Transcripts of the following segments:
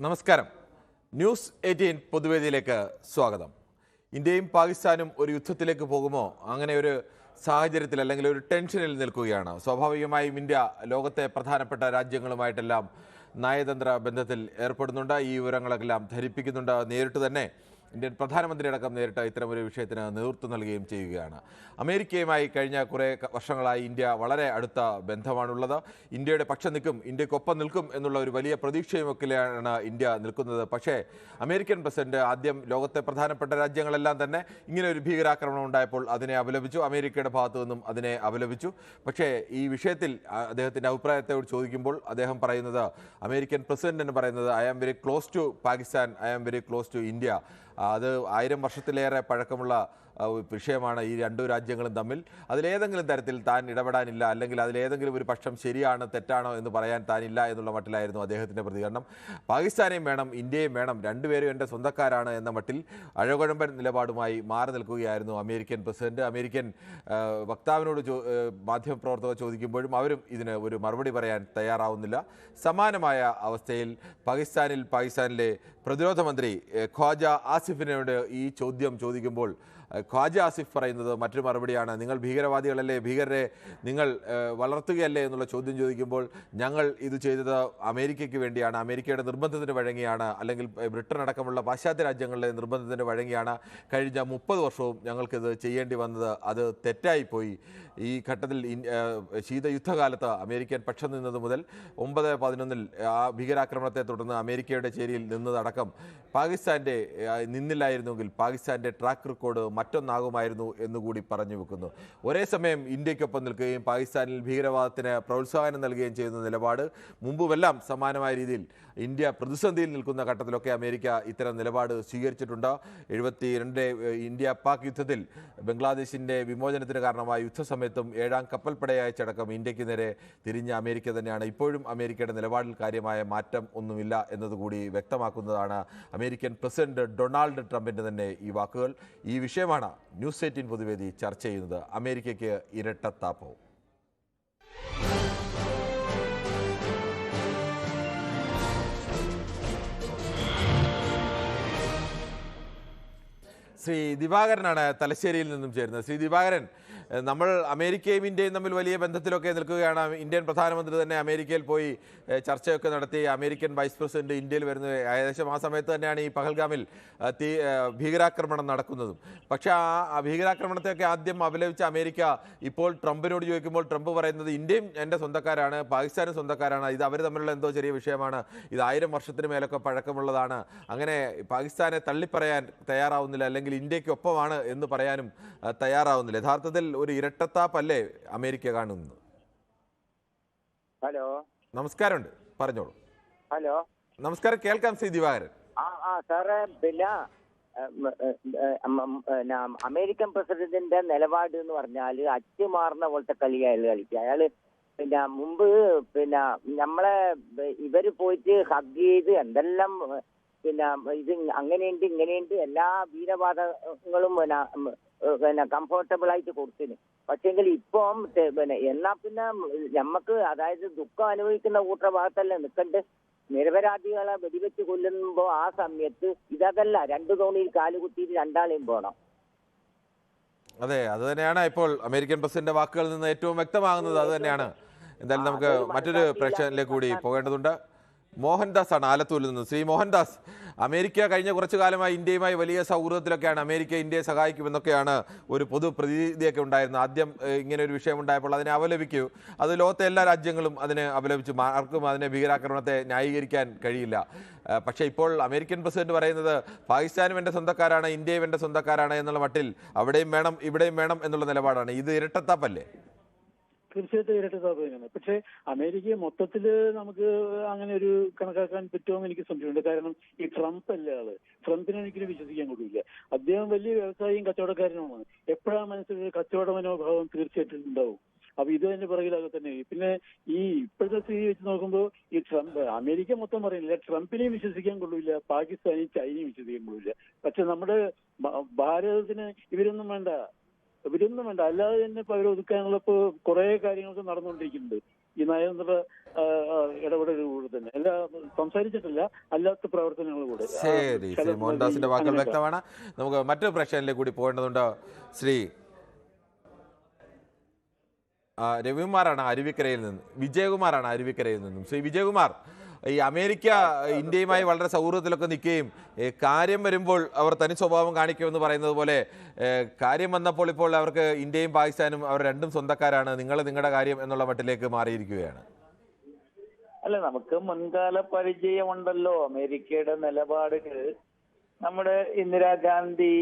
നമസ്കാരം. ന്യൂസ് 18 പൊതുവേദിയിലേക്ക് സ്വാഗതം. ഇന്ത്യയും പാകിസ്ഥാനും ഒരു യുദ്ധത്തിലേക്ക് പോകുമോ? അങ്ങനെ ഒരു സാഹചര്യത്തിൽ അല്ലെങ്കിൽ ഒരു ടെൻഷനിൽ നിൽക്കുകയാണ്. സ്വാഭാവികമായും ഇന്ത്യ ലോകത്തെ പ്രധാനപ്പെട്ട രാജ്യങ്ങളുമായിട്ടെല്ലാം നയതന്ത്ര ബന്ധത്തിൽ ഏർപ്പെടുന്നുണ്ട്. ഈ വിവരങ്ങളെല്ലാം ധരിപ്പിക്കുന്നുണ്ട്. നേരിട്ട് തന്നെ ഇന്ത്യൻ പ്രധാനമന്ത്രി അടക്കം നേരിട്ട് ഇത്തരമൊരു വിഷയത്തിന് നേതൃത്വം നൽകുകയും ചെയ്യുകയാണ്. അമേരിക്കയുമായി കഴിഞ്ഞ കുറേ വർഷങ്ങളായി ഇന്ത്യ വളരെ അടുത്ത ബന്ധമാണുള്ളത്. ഇന്ത്യയുടെ പക്ഷം നിൽക്കും, ഇന്ത്യക്കൊപ്പം നിൽക്കും എന്നുള്ള ഒരു വലിയ പ്രതീക്ഷയുമൊക്കെയാണ് ഇന്ത്യ നിൽക്കുന്നത്. പക്ഷേ അമേരിക്കൻ പ്രസിഡന്റ് ആദ്യം ലോകത്തെ പ്രധാനപ്പെട്ട രാജ്യങ്ങളെല്ലാം തന്നെ ഇങ്ങനെ ഒരു ഭീകരാക്രമണം ഉണ്ടായപ്പോൾ അതിനെ അപലപിച്ചു. അമേരിക്കയുടെ ഭാഗത്തു നിന്നും അതിനെ അപലപിച്ചു. പക്ഷേ ഈ വിഷയത്തിൽ അദ്ദേഹത്തിൻ്റെ അഭിപ്രായത്തോട് ചോദിക്കുമ്പോൾ അദ്ദേഹം പറയുന്നത്, അമേരിക്കൻ പ്രസിഡന്റിന് പറയുന്നത്, I am very close to Pakistan, I am very close to India. അത് 1000 വർഷത്തിലേറെ പഴക്കമുള്ള വിഷയമാണ് ഈ രണ്ടു രാജ്യങ്ങളും തമ്മിൽ. അതിലേതെങ്കിലും തരത്തിൽ താൻ ഇടപെടാനില്ല, അല്ലെങ്കിൽ അതിലേതെങ്കിലും ഒരു പക്ഷം ശരിയാണ് തെറ്റാണോ എന്ന് പറയാൻ താനില്ല എന്നുള്ള മട്ടിലായിരുന്നു അദ്ദേഹത്തിൻ്റെ പ്രതികരണം. പാകിസ്ഥാനെയും വേണം, ഇന്ത്യയും വേണം, രണ്ടുപേരും എൻ്റെ സ്വന്തക്കാരാണ് എന്ന മട്ടിൽ അഴകുഴമ്പൻ നിലപാടുമായി മാറി നിൽക്കുകയായിരുന്നു അമേരിക്കൻ പ്രസിഡന്റ്. അമേരിക്കൻ വക്താവിനോട് മാധ്യമപ്രവർത്തകർ ചോദിക്കുമ്പോഴും അവരും ഇതിന് ഒരു മറുപടി പറയാൻ തയ്യാറാവുന്നില്ല. സമാനമായ അവസ്ഥയിൽ പാകിസ്ഥാനിലെ പ്രതിരോധ മന്ത്രി ഖ്വാജ ആസിഫിനോട് ഈ ചോദ്യം ചോദിക്കുമ്പോൾ ഖ്വാജ ആസിഫ് പറയുന്നത് മറ്റൊരു മറുപടിയാണ്. നിങ്ങൾ ഭീകരവാദികളല്ലേ, ഭീകരരെ നിങ്ങൾ വളർത്തുകയല്ലേ എന്നുള്ള ചോദ്യം ചോദിക്കുമ്പോൾ, ഞങ്ങൾ ഇത് ചെയ്തത് അമേരിക്കയ്ക്ക് വേണ്ടിയാണ്, അമേരിക്കയുടെ നിർബന്ധത്തിന് വഴങ്ങിയാണ്, അല്ലെങ്കിൽ ബ്രിട്ടൻ അടക്കമുള്ള പാശ്ചാത്യ രാജ്യങ്ങളുടെ നിർബന്ധത്തിന് വഴങ്ങിയാണ് കഴിഞ്ഞ 30 വർഷവും ഞങ്ങൾക്കിത് ചെയ്യേണ്ടി വന്നത്. അത് തെറ്റായിപ്പോയി. ഈ ഘട്ടത്തിൽ ശീതയുദ്ധകാലത്ത് അമേരിക്കൻ പക്ഷം നിന്നത് മുതൽ 9/11 ആ ഭീകരാക്രമണത്തെ തുടർന്ന് അമേരിക്കയുടെ ചേരിയിൽ നിന്നതടക്കം പാകിസ്ഥാൻ്റെ നിന്നില്ലായിരുന്നെങ്കിൽ പാകിസ്ഥാൻ്റെ ട്രാക്ക് റെക്കോർഡ് മറ്റൊന്നാകുമായിരുന്നു എന്നുകൂടി പറഞ്ഞു വെക്കുന്നു. ഒരേ സമയം ഇന്ത്യക്കൊപ്പം നിൽക്കുകയും പാകിസ്ഥാനിൽ ഭീകരവാദത്തിന് പ്രോത്സാഹനം നൽകുകയും ചെയ്യുന്ന നിലപാട് മുമ്പുമെല്ലാം സമാനമായ രീതിയിൽ ഇന്ത്യ പ്രതിസന്ധിയിൽ നിൽക്കുന്ന ഘട്ടത്തിലൊക്കെ അമേരിക്ക ഇത്തരം നിലപാട് സ്വീകരിച്ചിട്ടുണ്ട്. 72 ഇന്ത്യ പാക് യുദ്ധത്തിൽ ബംഗ്ലാദേശിൻ്റെ വിമോചനത്തിന് കാരണമായ യുദ്ധസമയത്തും 7ാം കപ്പൽപ്പടയെ അയച്ചടക്കം ഇന്ത്യക്ക് നേരെ തിരിഞ്ഞ അമേരിക്ക തന്നെയാണ്. ഇപ്പോഴും അമേരിക്കയുടെ നിലപാടിൽ കാര്യമായ മാറ്റം ഒന്നുമില്ല എന്നതുകൂടി വ്യക്തമാക്കുന്നതാണ് അമേരിക്കൻ പ്രസിഡന്റ് ഡൊണാൾഡ് ട്രംപിൻ്റെ തന്നെ ഈ വാക്കുകൾ. ഈ വിഷയമാണ് ന്യൂസ് 18 പൊതുവേദി ചർച്ച ചെയ്യുന്നത്. അമേരിക്കയ്ക്ക് ഇരട്ടത്താപ്പവും. ശ്രീ ദിവാകരനാണ് തലശ്ശേരിയിൽ നിന്നും ചേരുന്നത്. ശ്രീ ദിവാകരൻ, നമ്മൾ അമേരിക്കയും ഇന്ത്യയും തമ്മിൽ വലിയ ബന്ധത്തിലൊക്കെ നിൽക്കുകയാണ്. ഇന്ത്യൻ പ്രധാനമന്ത്രി തന്നെ അമേരിക്കയിൽ പോയി ചർച്ചയൊക്കെ നടത്തി. അമേരിക്കൻ വൈസ് പ്രസിഡന്റ് ഇന്ത്യയിൽ വരുന്നത് ഏകദേശം ആ സമയത്ത് തന്നെയാണ് ഈ പഹൽഗാമിൽ ഭീകരാക്രമണം നടക്കുന്നതും. പക്ഷേ ആ ഭീകരാക്രമണത്തെയൊക്കെ ആദ്യം അപലപിച്ച അമേരിക്ക ഇപ്പോൾ ട്രംപിനോട് ചോദിക്കുമ്പോൾ ട്രംപ് പറയുന്നത് ഇന്ത്യയും എൻ്റെ സ്വന്തക്കാരാണ്, പാകിസ്ഥാനും സ്വന്തക്കാരാണ്, ഇത് അവർ തമ്മിലുള്ള എന്തോ ചെറിയ വിഷയമാണ്, ഇത് 1000 വർഷത്തിന് മേലൊക്കെ പഴക്കമുള്ളതാണ്, അങ്ങനെ പാകിസ്ഥാനെ തള്ളിപ്പറയാൻ തയ്യാറാവുന്നില്ല, അല്ലെങ്കിൽ ഇന്ത്യക്കൊപ്പമാണ് എന്ന് പറയാനും തയ്യാറാവുന്നില്ല. യഥാർത്ഥത്തിൽ ഒരു ഇരട്ടത്താപ്പല്ലേ അമേരിക്ക കാണുന്നത്? ഹലോ, നമസ്കാരമുണ്ട്, പറഞ്ഞോളൂ. ഹലോ, നമസ്കാരം, കേൾക്കാം ശ്രീ ദിവാകരൻ. സാറേ, പിന്നെ അമേരിക്കൻ പ്രസിഡന്റിന്റെ നിലപാട് എന്ന് പറഞ്ഞാൽ അച്ചുമാറുന്ന പോലത്തെ കളി അയാൾ കളിക്കുക. അയാള് പിന്നെ മുമ്പ് പിന്നെ നമ്മളെ ഇവര് പോയിട്ട് ഹഗ് ചെയ്ത് എന്തെല്ലാം പിന്നെ ഇത് അങ്ങനെയുണ്ട് ഇങ്ങനെയുണ്ട് എല്ലാ വീരവാദങ്ങളും പിന്നെ കംഫർട്ടബിൾ ആയിട്ട് കൊടുത്തിന്. പക്ഷെങ്കിൽ ഇപ്പം പിന്നെ എന്നാ പിന്നെ നമ്മക്ക്, അതായത് ദുഃഖം അനുഭവിക്കുന്ന കൂട്ടഭാഗത്തല്ലേ നിൽക്കണ്ട്. നിരപരാധികളെ വെടിവെച്ച് കൊല്ലുമ്പോ ആ സമയത്ത് ഇതല്ല, 2 തോണിയിൽ കാലുകുത്തിയിട്ട് 2 പോകണം. അതെ, അത് തന്നെയാണ് ഇപ്പോൾ അമേരിക്കൻ പ്രസിഡന്റ് വാക്കുകളിൽ നിന്ന് ഏറ്റവും വ്യക്തമാകുന്നത്. അത് തന്നെയാണ്. എന്തായാലും നമുക്ക് മറ്റൊരു പ്രേക്ഷകരിലേക്ക് കൂടി പോകേണ്ടതുണ്ട്. മോഹൻദാസ് ആണ് ആലത്തൂരിൽ നിന്ന്. ശ്രീ മോഹൻദാസ്, അമേരിക്ക കഴിഞ്ഞ കുറച്ചു കാലമായി ഇന്ത്യയുമായി വലിയ സൗഹൃദത്തിലൊക്കെയാണ്. അമേരിക്ക ഇന്ത്യയെ സഹായിക്കുമെന്നൊക്കെയാണ് ഒരു പൊതു പ്രതീതിയൊക്കെ ഉണ്ടായിരുന്നത്. ആദ്യം ഇങ്ങനെ ഒരു വിഷയം ഉണ്ടായപ്പോൾ അതിനെ അപലപിക്കൂ. അത് ലോകത്തെ എല്ലാ രാജ്യങ്ങളും അതിനെ അപലപിച്ചു. ആർക്കും അതിനെ ഭീകരാക്രമണത്തെ ന്യായീകരിക്കാൻ കഴിയില്ല. പക്ഷേ ഇപ്പോൾ അമേരിക്കൻ പ്രസിഡന്റ് പറയുന്നത് പാകിസ്ഥാനും എൻ്റെ സ്വന്തക്കാരാണ്, ഇന്ത്യയും എൻ്റെ സ്വന്തക്കാരാണ് എന്നുള്ള മട്ടിൽ അവിടെയും വേണം ഇവിടെയും വേണം എന്നുള്ള നിലപാടാണ്. ഇത് ഇരട്ടത്താപ്പല്ലേ? തീർച്ചയായിട്ടും ഇരട്ടത്താപ്പ് തന്നെയാണ്. പക്ഷെ അമേരിക്കയെ മൊത്തത്തില് നമുക്ക് അങ്ങനെ ഒരു കണക്കാക്കാൻ പറ്റുമോന്ന് എനിക്ക് സംശയമുണ്ട്. കാരണം ഈ ട്രംപ് അല്ലേ ആള്, ട്രംപിനെ ഒരിക്കലും വിശ്വസിക്കാൻ കഴിയില്ല. അദ്ദേഹം വലിയ വ്യവസായിയും കച്ചവടക്കാരനുമാണ്. എപ്പോഴാ മനസ്സിൽ കച്ചവട മനോഭാവം തീർച്ചയായിട്ടും ഉണ്ടാവും. അപ്പൊ ഇത് തന്നെ പുറകിലൊക്കെ തന്നെ. പിന്നെ ഈ ഇപ്പോഴത്തെ സ്ഥിതി വെച്ച് നോക്കുമ്പോൾ ഈ ട്രംപ്, അമേരിക്ക മൊത്തം പറയുന്നില്ല, ട്രംപിനെയും വിശ്വസിക്കാൻ കൊള്ളില്ല, പാകിസ്ഥാനെയും ചൈനയും വിശ്വസിക്കാൻ കൊള്ളില്ല. പക്ഷെ നമ്മുടെ ഭാരതത്തിന് ഇവരൊന്നും വേണ്ട, അല്ലാതെ തന്നെ ഇപ്പൊ അവരെ ഒതുക്കാനുള്ള കുറെ കാര്യങ്ങളൊക്കെ നടന്നുകൊണ്ടിരിക്കുന്നുണ്ട്. ഈ നയതന്ത്ര ഇടപെടലുകൂടെ തന്നെ എല്ലാ സംസാരിച്ചിട്ടില്ല, അല്ലാത്ത പ്രവർത്തനങ്ങൾ കൂടെ. ശരി, ശ്രീ മോഹൻദാസിന്റെ വാക്കുകൾ വ്യക്തമാണ്. നമുക്ക് മറ്റൊരു പ്രശ്നത്തിലേക്ക് കൂടി പോകേണ്ടതുണ്ട്. ശ്രീ രവികുമാറാണ് അരുവിക്കരയിൽ നിന്നും, വിജയകുമാറാണ് അരുവിക്കരയിൽ നിന്നും. ശ്രീ വിജയകുമാർ, ഈ അമേരിക്ക ഇന്ത്യയുമായി വളരെ സൗഹൃദത്തിലൊക്കെ നിൽക്കുകയും കാര്യം വരുമ്പോൾ അവർ തനി സ്വഭാവം കാണിക്കുമെന്ന് പറയുന്നത് പോലെ കാര്യം വന്നപ്പോൾ ഇപ്പോൾ അവർക്ക് ഇന്ത്യയും പാകിസ്ഥാനും അവർ രണ്ടും സ്വന്തക്കാരാണ്, നിങ്ങൾ നിങ്ങളുടെ കാര്യം എന്നുള്ള മട്ടിലേക്ക് മാറിയിരിക്കുകയാണ്. അല്ല, നമുക്ക് മുൻകാല പരിചയമുണ്ടല്ലോ അമേരിക്കയുടെ നിലപാടുകൾ. നമ്മുടെ ഇന്ദിരാഗാന്ധി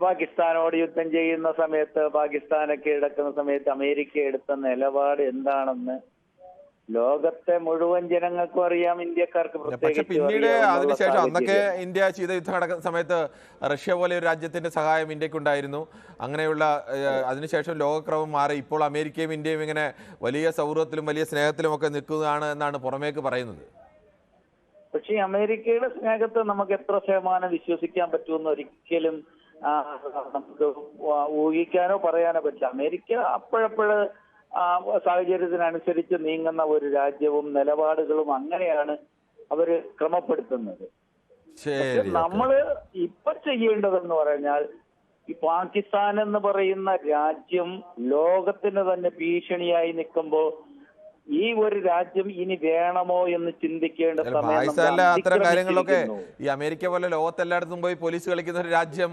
പാകിസ്ഥാനോട് യുദ്ധം ചെയ്യുന്ന സമയത്ത്, പാകിസ്ഥാനെ കീഴടക്കുന്ന സമയത്ത് അമേരിക്ക എടുത്ത നിലപാട് എന്താണെന്ന് ലോകത്തെ മുഴുവൻ ജനങ്ങൾക്കും അറിയാം, ഇന്ത്യക്കാർക്ക് പക്ഷെ പിന്നീട് അതിനുശേഷം അന്നൊക്കെ ഇന്ത്യ ശീതയുദ്ധം നടക്കുന്ന സമയത്ത് റഷ്യ പോലെ ഒരു രാജ്യത്തിന്റെ സഹായം ഇന്ത്യക്കുണ്ടായിരുന്നു. അങ്ങനെയുള്ള അതിനുശേഷം ലോകക്രമം മാറി ഇപ്പോൾ അമേരിക്കയും ഇന്ത്യയും ഇങ്ങനെ വലിയ സൗഹൃദത്തിലും വലിയ സ്നേഹത്തിലും ഒക്കെ നിൽക്കുന്നതാണ് എന്നാണ് പുറമേക്ക് പറയുന്നത്. പക്ഷേ അമേരിക്കയുടെ സ്നേഹത്തെ നമുക്ക് എത്ര ശതമാനം വിശ്വസിക്കാൻ പറ്റുമെന്ന് ഒരിക്കലും നമുക്ക് ഊഹിക്കാനോ പറയാനോ പറ്റില്ല. അമേരിക്ക അപ്പോഴപ്പോഴ് സാഹചര്യത്തിനനുസരിച്ച് നീങ്ങുന്ന ഒരു രാജ്യവും നിലപാടുകളും അങ്ങനെയാണ് അവര് ക്രമപ്പെടുത്തുന്നത്. നമ്മള് ഇപ്പൊ ചെയ്യേണ്ടതെന്ന് പറഞ്ഞാൽ, ഈ പാകിസ്ഥാൻ എന്ന് പറയുന്ന രാജ്യം ലോകത്തിന് തന്നെ ഭീഷണിയായി നിൽക്കുമ്പോ ഈ ഒരു രാജ്യം ഇനി വേണമോ എന്ന് ചിന്തിക്കേണ്ട പാകിസ്ഥാനിലെ അത്തരം കാര്യങ്ങളിലൊക്കെ ഈ അമേരിക്ക പോലെ ലോകത്തെല്ലായിടത്തും പോയി പോലീസ് കളിക്കുന്ന ഒരു രാജ്യം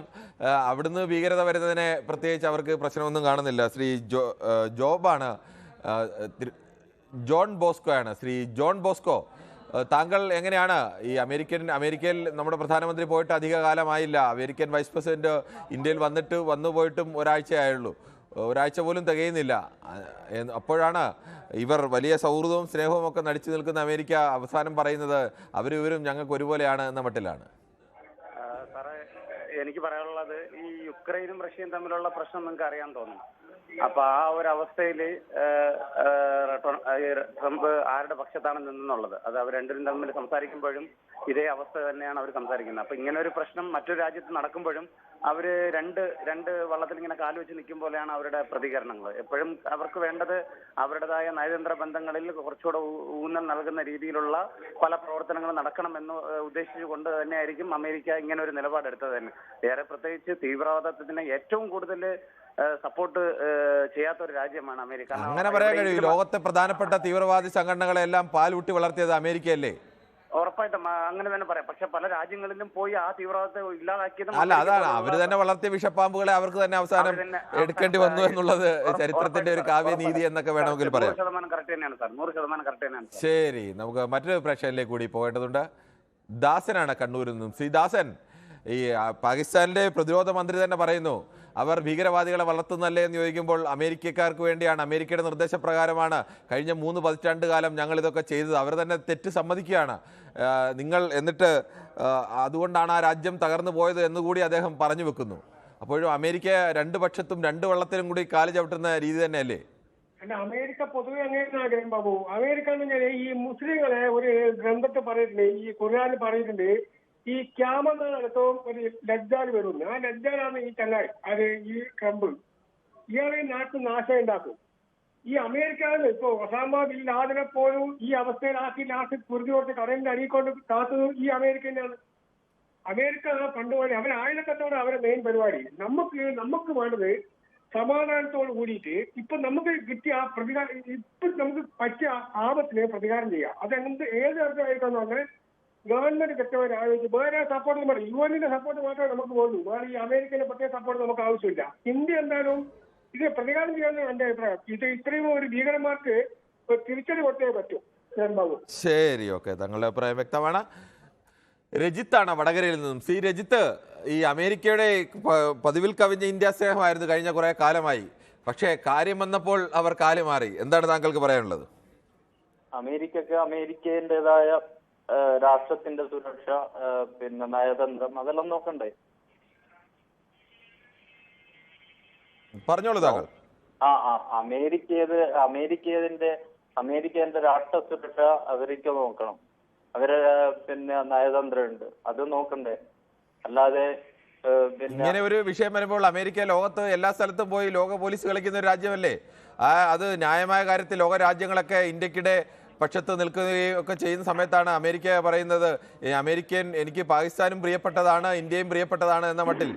അവിടുന്ന് ഭീകരത വരുന്നതിനെ പ്രത്യേകിച്ച് അവർക്ക് പ്രശ്നമൊന്നും കാണുന്നില്ല. ശ്രീ ജോബാണ്, ജോൺ ബോസ്കോ ആണ്. ശ്രീ ജോൺ ബോസ്കോ, താങ്കൾ എങ്ങനെയാണ് ഈ അമേരിക്കയിൽ നമ്മുടെ പ്രധാനമന്ത്രി പോയിട്ട് അധിക കാലമായില്ല, അമേരിക്കൻ വൈസ് പ്രസിഡന്റ് ഇന്ത്യയിൽ വന്നു പോയിട്ടും ഒരാഴ്ചയായുള്ളൂ, ഒരാഴ്ച പോലും തികയുന്നില്ല. അപ്പോഴാണ് ഇവർ വലിയ സൗഹൃദവും സ്നേഹവും ഒക്കെ നടിച്ചു നിൽക്കുന്ന അമേരിക്ക അവസാനം പറയുന്നത് ഇവരും ഞങ്ങൾക്ക് ഒരുപോലെയാണ് എന്ന മട്ടിലാണ്. സാറേ, എനിക്ക് പറയാനുള്ളത്, ഈ യുക്രൈനും റഷ്യയും തമ്മിലുള്ള പ്രശ്നം നിങ്ങൾക്ക് അറിയാൻ തോന്നുന്നു. അപ്പൊ ആ ഒരു അവസ്ഥയിൽ ട്രംപ് ആരുടെ പക്ഷത്താണ് നിന്നുള്ളത്, അത് അവർ രണ്ടും തമ്മിൽ സംസാരിക്കുമ്പോഴും ഇതേ അവസ്ഥ തന്നെയാണ് അവർ സംസാരിക്കുന്നത്. അപ്പൊ ഇങ്ങനെ ഒരു പ്രശ്നം മറ്റൊരു രാജ്യത്ത് നടക്കുമ്പോഴും അവര് രണ്ട് വള്ളത്തിൽ ഇങ്ങനെ കാല് വെച്ച് നിൽക്കും പോലെയാണ് അവരുടെ പ്രതികരണങ്ങൾ. എപ്പോഴും അവർക്ക് വേണ്ടത് അവരുടേതായ നയതന്ത്ര ബന്ധങ്ങളിൽ കുറച്ചുകൂടെ ഊന്നൽ നൽകുന്ന രീതിയിലുള്ള പല പ്രവർത്തനങ്ങളും നടക്കണമെന്ന് ഉദ്ദേശിച്ചുകൊണ്ട് തന്നെയായിരിക്കും അമേരിക്ക ഇങ്ങനെ ഒരു നിലപാടെടുത്തത് തന്നെ. ഏറെ പ്രത്യേകിച്ച് തീവ്രവാദത്തിന് ഏറ്റവും കൂടുതൽ സപ്പോർട്ട് ചെയ്യാത്ത ഒരു രാജ്യമാണ് അമേരിക്ക. അങ്ങനെ പറയാൻ കഴിയും. ലോകത്തെ പ്രധാനപ്പെട്ട തീവ്രവാദി സംഘടനകളെല്ലാം പാലൂട്ടി വളർത്തിയത് അമേരിക്കയല്ലേ? ഉറപ്പായിട്ടും അങ്ങനെ തന്നെ പറയാം. പക്ഷെ പല രാജ്യങ്ങളിലും പോയി ആ തീവ്രവാദത്തെ ഇല്ലാതാക്കിയത് അതാണ് അവര് തന്നെ വളർത്തിയ വിഷപ്പാമ്പുകളെ അവർക്ക് തന്നെ അവസാനം എടുക്കേണ്ടി വന്നു എന്നുള്ളത് ചരിത്രത്തിന്റെ ഒരു കാവ്യനീതി എന്നൊക്കെ വേണമെങ്കിൽ പറയാം. 100% കറക്റ്റ് തന്നെയാണ് സാർ, 100% കറക്റ്റ് തന്നെയാണ്. ശരി, നമുക്ക് മറ്റൊരു പ്രേക്ഷകനിലേക്ക് കൂടി പോകേണ്ടതുണ്ട്. ദാസനാണ് കണ്ണൂരിൽ നിന്നും. ശ്രീ ദാസൻ, ഈ പാകിസ്ഥാനിലെ പ്രതിരോധ മന്ത്രി തന്നെ പറയുന്നു അവർ ഭീകരവാദികളെ വളർത്തുന്നല്ലേ എന്ന് ചോദിക്കുമ്പോൾ അമേരിക്കക്കാർക്ക് വേണ്ടിയാണ്, അമേരിക്കയുടെ നിർദ്ദേശപ്രകാരമാണ് കഴിഞ്ഞ 3 പതിറ്റാണ്ട് കാലം ഞങ്ങൾ ഇതൊക്കെ ചെയ്തത്. അവർ തന്നെ തെറ്റ് സമ്മതിക്കുകയാണ്. നിങ്ങൾ എന്നിട്ട് അതുകൊണ്ടാണ് ആ രാജ്യം തകർന്നു പോയത് എന്നുകൂടി അദ്ദേഹം പറഞ്ഞു വെക്കുന്നു. അപ്പോഴും അമേരിക്ക രണ്ട് പക്ഷത്തും രണ്ട് വള്ളത്തിലും കൂടി കാല് ചവിട്ടുന്ന രീതി തന്നെയല്ലേ? അല്ല, അമേരിക്ക പൊതുവെ അങ്ങനെ ആഗ്രഹം ബാബു. അമേരിക്ക എന്ന് പറഞ്ഞാൽ ഈ മുസ്ലിങ്ങളെ ഒരു ഗ്രന്ഥത്തിൽ പറഞ്ഞിട്ടുണ്ട്, ഈ ഖുർആനിൽ പറഞ്ഞിട്ടുണ്ട്, ഈ ക്യാമത്തിനടുത്തും ഒരു ലജ്ജാൽ വരുന്നു. ആ ലജ്ജാലാണ് ഈ ചങ്ങായി, അത് ഈ ട്രംപ്. ഇയാളെ നാട്ടിൽ നാശം ഉണ്ടാക്കും. ഈ അമേരിക്കയിൽ ഇപ്പൊ ഒസാമ ബിൻ ലാദനെ പോലും ഈ അവസ്ഥയിലാക്കി ലാസ്റ്റ് കുരുതി കൊടുത്ത് കടലിന്റെ അടിക്കൊണ്ട് കാത്തത് ഈ അമേരിക്ക തന്നെയാണ്. അമേരിക്ക പണ്ട് പോലെ അവർ ആയുധക്കത്തോടെ അവരെ മെയിൻ പരിപാടി. നമുക്ക് വേണ്ടത് സമാധാനത്തോട് കൂടിയിട്ട് ഇപ്പൊ നമുക്ക് കിട്ടിയ ആ പ്രതികാരം, ഇപ്പൊ നമുക്ക് പറ്റിയ ആപത്തിന് പ്രതികാരം ചെയ്യാം. അതെന്ത് ഏത് തരത്തിലായിട്ടാണോ അങ്ങനെ ഗവൺമെന്റ് കൃത്യമായി ആലോചിച്ച് വേറെ സപ്പോർട്ട് പറയും. UN സപ്പോർട്ട് മാത്രമേ നമുക്ക് വേണ്ടൂ, വേറെ ഈ അമേരിക്കയുടെ പ്രത്യേക സപ്പോർട്ട് നമുക്ക് ആവശ്യമില്ല. ഇന്ത്യ എന്തായാലും ഇത് പ്രതികാരം ചെയ്യാമെന്നാണ് എന്റെ അഭിപ്രായം. ഇത് ഇത്രയും ഒരു ഭീകരന്മാർക്ക് തിരിച്ചടി കൊടുത്തേ പറ്റൂ. ശരി, ഓക്കെ, തങ്ങളുടെ അഭിപ്രായം വ്യക്തമാണ്. രജിത്താണ് വടകരയിൽ നിന്നും. സി രജിത്ത്, ഈ അമേരിക്കയുടെ പതിവിൽ കവിഞ്ഞ ഇന്ത്യ സ്നേഹമായിരുന്നു കഴിഞ്ഞ കുറെ കാലമായി. പക്ഷേ കാര്യം വന്നപ്പോൾ അവർ കാല് മാറി. എന്താണ് താങ്കൾക്ക് പറയാനുള്ളത്? അമേരിക്കക്ക് അമേരിക്കേന്റേതായ രാഷ്ട്രത്തിന്റെ സുരക്ഷ, പിന്നെ നയതന്ത്രം, അതെല്ലാം നോക്കണ്ടേ? പറഞ്ഞോളൂ താങ്കൾ. അമേരിക്കേന്റെ രാഷ്ട്ര സുരക്ഷ അവർക്ക് നോക്കണം. അവരെ പിന്നെ നയതന്ത്രമുണ്ട്, അത് നോക്കണ്ടേ? അല്ലാതെ ഇങ്ങനെ ഒരു വിഷയം വരുമ്പോൾ അമേരിക്ക ലോകത്ത് എല്ലാ സ്ഥലത്തും പോയി ലോക പോലീസ് കളിക്കുന്ന ഒരു രാജ്യമല്ലേ? അത് ന്യായമായ കാര്യത്തിൽ ലോക രാജ്യങ്ങളൊക്കെ ഇന്ത്യക്കിടെ പക്ഷത്ത് നിൽക്കുകയും ഒക്കെ ചെയ്യുന്ന സമയത്താണ് അമേരിക്ക പറയുന്നത് എനിക്ക് പാകിസ്ഥാനും പ്രിയപ്പെട്ടതാണ്, ഇന്ത്യയും പ്രിയപ്പെട്ടതാണ് എന്ന മട്ടിൽ.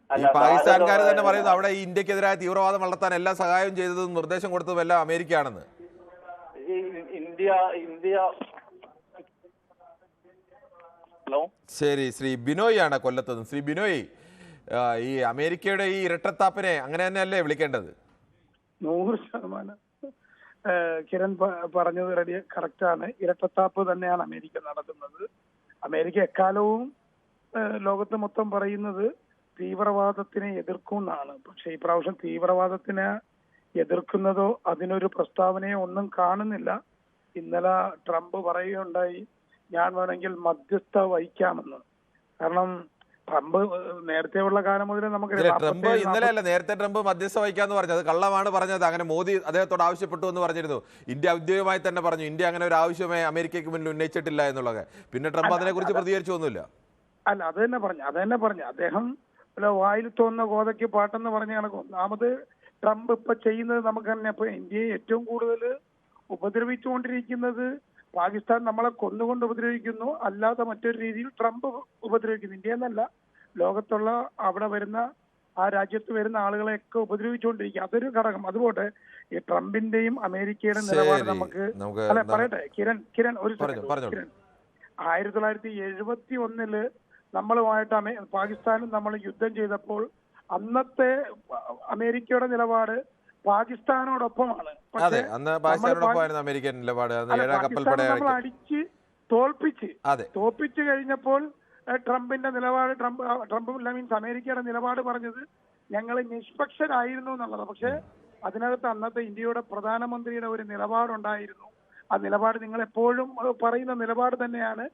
ഈ പാകിസ്ഥാൻകാർ തന്നെ പറയുന്നു അവിടെ ഈ ഇന്ത്യക്കെതിരായ തീവ്രവാദം വളർത്താൻ എല്ലാ സഹായവും ചെയ്തതും നിർദ്ദേശം കൊടുത്തതും എല്ലാം അമേരിക്കയാണെന്ന്. ഹലോ, ശരി, ശ്രീ ബിനോയ് ആണ് കൊല്ലത്തുനിന്ന്. ശ്രീ ബിനോയ്, ഈ അമേരിക്കയുടെ ഈ ഇരട്ടത്താപ്പിനെ അങ്ങനെ തന്നെയല്ലേ വിളിക്കേണ്ടത്? 100% കിരൺ പറഞ്ഞത് കറക്റ്റാണ്. ഇരട്ടത്താപ്പ് തന്നെയാണ് അമേരിക്ക നടത്തുന്നത്. അമേരിക്ക എക്കാലവും ലോകത്ത് മൊത്തം പറയുന്നത് തീവ്രവാദത്തിനെ എതിർക്കുമെന്നാണ്. പക്ഷെ ഈ പ്രാവശ്യം തീവ്രവാദത്തിനെ എതിർക്കുന്നതോ അതിനൊരു പ്രസ്താവനയോ ഒന്നും കാണുന്നില്ല. ഇന്നലെ ട്രംപ് പറയുകയുണ്ടായി, ഞാൻ വേണമെങ്കിൽ മധ്യസ്ഥ വഹിക്കാമെന്ന്. കാരണം ട്രംപ് നേരത്തെ ഉള്ള കാലം മുതൽ നമുക്ക് ട്രംപ് ഇന്നലെയല്ല, നേരത്തെ ട്രംപ് മധ്യസ്ഥ വഹിക്കാന്ന് പറഞ്ഞത് കള്ളമാണ് പറഞ്ഞത്. അങ്ങനെ മോദി അദ്ദേഹത്തോട് ആവശ്യപ്പെട്ടു എന്ന് പറഞ്ഞിരുന്നു. ഇന്ത്യ ഔദ്യോഗികമായി തന്നെ പറഞ്ഞു ഇന്ത്യ അങ്ങനെ ഒരു ആവശ്യമേ അമേരിക്കയ്ക്ക് മുന്നിൽ ഉന്നയിച്ചിട്ടില്ല എന്നുള്ളത്. പിന്നെ ട്രംപ് അതിനെക്കുറിച്ച് പ്രതികരിച്ചൊന്നുമില്ല. അല്ല, അത് തന്നെ പറഞ്ഞു അദ്ദേഹം വായിൽ തോന്നുന്ന ഗോതയ്ക്ക് പാട്ടെന്ന് പറഞ്ഞ കണക്ക്. ഒന്നാമത് ട്രംപ് ഇപ്പൊ ചെയ്യുന്നത് നമുക്ക് തന്നെ, ഇപ്പൊ ഇന്ത്യയെ ഏറ്റവും കൂടുതൽ ഉപദ്രവിച്ചുകൊണ്ടിരിക്കുന്നത് പാകിസ്ഥാൻ നമ്മളെ കൊന്നുകൊണ്ട് ഉപദ്രവിക്കുന്നു, അല്ലാതെ മറ്റൊരു രീതിയിൽ ട്രംപ് ഉപദ്രവിക്കുന്നു. ഇന്ത്യ എന്നല്ല, ലോകത്തുള്ള അവിടെ വരുന്ന ആ രാജ്യത്ത് വരുന്ന ആളുകളെയൊക്കെ ഉപദ്രവിച്ചുകൊണ്ടിരിക്കുക. അതൊരു ഘടകം. അതുപോലെ ഈ ട്രംപിന്റെയും അമേരിക്കയുടെ നിലപാട് നമുക്ക് അല്ലെ പറയട്ടെ കിരൺ ഒരു കിരൺ 1971 നമ്മളുമായിട്ട് പാകിസ്ഥാനും നമ്മൾ യുദ്ധം ചെയ്തപ്പോൾ അന്നത്തെ അമേരിക്കയുടെ നിലപാട് പാകിസ്ഥാനോടൊപ്പമാണ്. നമ്മൾ അടിച്ച് തോൽപ്പിച്ച് കഴിഞ്ഞപ്പോൾ ട്രംപിന്റെ നിലപാട് ട്രംപ് മീൻസ് അമേരിക്കയുടെ നിലപാട് പറഞ്ഞത് ഞങ്ങൾ നിഷ്പക്ഷരായിരുന്നു എന്നുള്ളത്. പക്ഷെ അതിനകത്ത് അന്നത്തെ ഇന്ത്യയുടെ പ്രധാനമന്ത്രിയുടെ ഒരു നിലപാടുണ്ടായിരുന്നു. ആ നിലപാട് നിങ്ങൾ എപ്പോഴും പറയുന്ന നിലപാട് തന്നെയാണ്.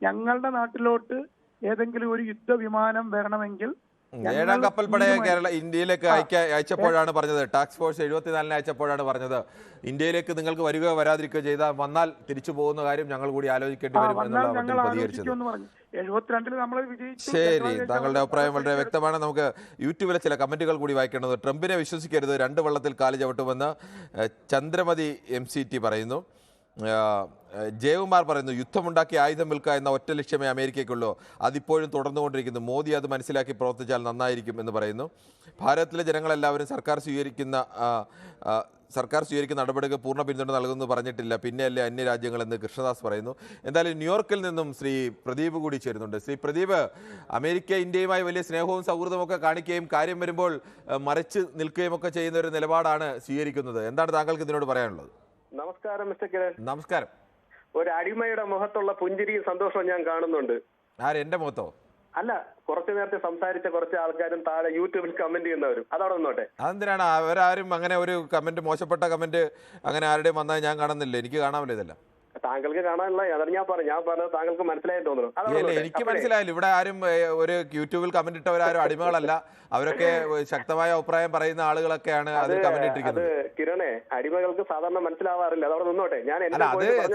ഞങ്ങളുടെ നാട്ടിലോട്ട് ഏതെങ്കിലും ഒരു യുദ്ധവിമാനം വരണമെങ്കിൽ 7ാം കപ്പൽപ്പടയെ ഇന്ത്യയിലേക്ക് അയച്ചപ്പോഴാണ് പറഞ്ഞത്. ടാസ്ക് ഫോഴ്സ് 74 അയച്ചപ്പോഴാണ് പറഞ്ഞത് ഇന്ത്യയിലേക്ക് നിങ്ങൾക്ക് വരിക വരാതിരിക്കുക ചെയ്താൽ വന്നാൽ തിരിച്ചു പോകുന്ന കാര്യം ഞങ്ങൾ കൂടി ആലോചിക്കേണ്ടി വരും എന്നുള്ള പ്രതികരിച്ചത്. ശരി, താങ്കളുടെ അഭിപ്രായം വളരെ വ്യക്തമാണ്. നമുക്ക് യൂട്യൂബിലെ ചില കമന്റുകൾ കൂടി വായിക്കേണ്ടത്. ട്രംപിനെ വിശ്വസിക്കരുത്, 2 വള്ളത്തിൽ കാല് ചവിട്ടുമെന്ന് ചന്ദ്രമതി MCT പറയുന്നു. ജയകുമാർ പറയുന്നു യുദ്ധമുണ്ടാക്കി ആയുധം വിൽക്കുക എന്ന ഒറ്റ ലക്ഷ്യമേ അമേരിക്കയ്ക്കുള്ളൂ, അതിപ്പോഴും തുടർന്നുകൊണ്ടിരിക്കുന്നു. മോദി അത് മനസ്സിലാക്കി പ്രവർത്തിച്ചാൽ നന്നായിരിക്കും എന്ന് പറയുന്നു. ഭാരതത്തിലെ ജനങ്ങളെല്ലാവരും സർക്കാർ സ്വീകരിക്കുന്ന നടപടിക്ക് പൂർണ്ണ പിന്തുണ നൽകുമെന്ന് പറഞ്ഞിട്ടില്ല, പിന്നെയല്ലേ അന്യരാജ്യങ്ങളെന്ന് കൃഷ്ണദാസ് പറയുന്നു. എന്തായാലും ന്യൂയോർക്കിൽ നിന്നും ശ്രീ പ്രദീപ് കൂടി ചേരുന്നുണ്ട്. ശ്രീ പ്രദീപ്, അമേരിക്ക ഇന്ത്യയുമായി വലിയ സ്നേഹവും സൗഹൃദവും ഒക്കെ കാണിക്കുകയും കാര്യം വരുമ്പോൾ മറിച്ച് നിൽക്കുകയും ഒക്കെ ചെയ്യുന്ന ഒരു നിലപാടാണ് സ്വീകരിക്കുന്നത്. എന്താണ് താങ്കൾക്ക് ഇതിനോട് പറയാനുള്ളത്? നമസ്കാരം മിസ്റ്റർ കിരൺ. നമസ്കാരം. ഒരു അടിമയുടെ മുഖത്തുള്ള പുഞ്ചിരിയും സന്തോഷവും ഞാൻ കാണുന്നുണ്ട്. എന്റെ മുഖത്തോ? അല്ല, കുറച്ചു നേരത്തെ സംസാരിച്ച കുറച്ച് ആൾക്കാരും താഴെ യൂട്യൂബിൽ കമന്റ് ചെയ്യുന്നവരും. അതവിടെ നിന്നോട്ടെ. അതെന്തിനാണ് അവരാരും അങ്ങനെ ഒരു കമന്റ്, മോശപ്പെട്ട കമന്റ് അങ്ങനെ ആരുടെയും വന്നാൽ ഞാൻ കാണുന്നില്ല. എനിക്ക് കാണാമല്ലോ ഇതെല്ലാം. താങ്കൾക്ക് കാണാനുള്ള അതാണ് ഞാൻ പറഞ്ഞത് താങ്കൾക്ക് മനസ്സിലായി തോന്നുന്നു. എനിക്ക് മനസ്സിലായില്ല. ഇവിടെ ആരും ഒരു യൂട്യൂബിൽ കമന്റ് ഇട്ടവരാരും അടിമകളല്ല. അവരൊക്കെ ശക്തമായ അഭിപ്രായം പറയുന്ന ആളുകളൊക്കെയാണ് അത് കമന്റ് ഇട്ടിരിക്കുന്നത്. കിരണേ, അടിമകൾക്ക് സാധാരണ മനസ്സിലാവാറില്ല. അതവിടെ നിന്നോട്ടെ.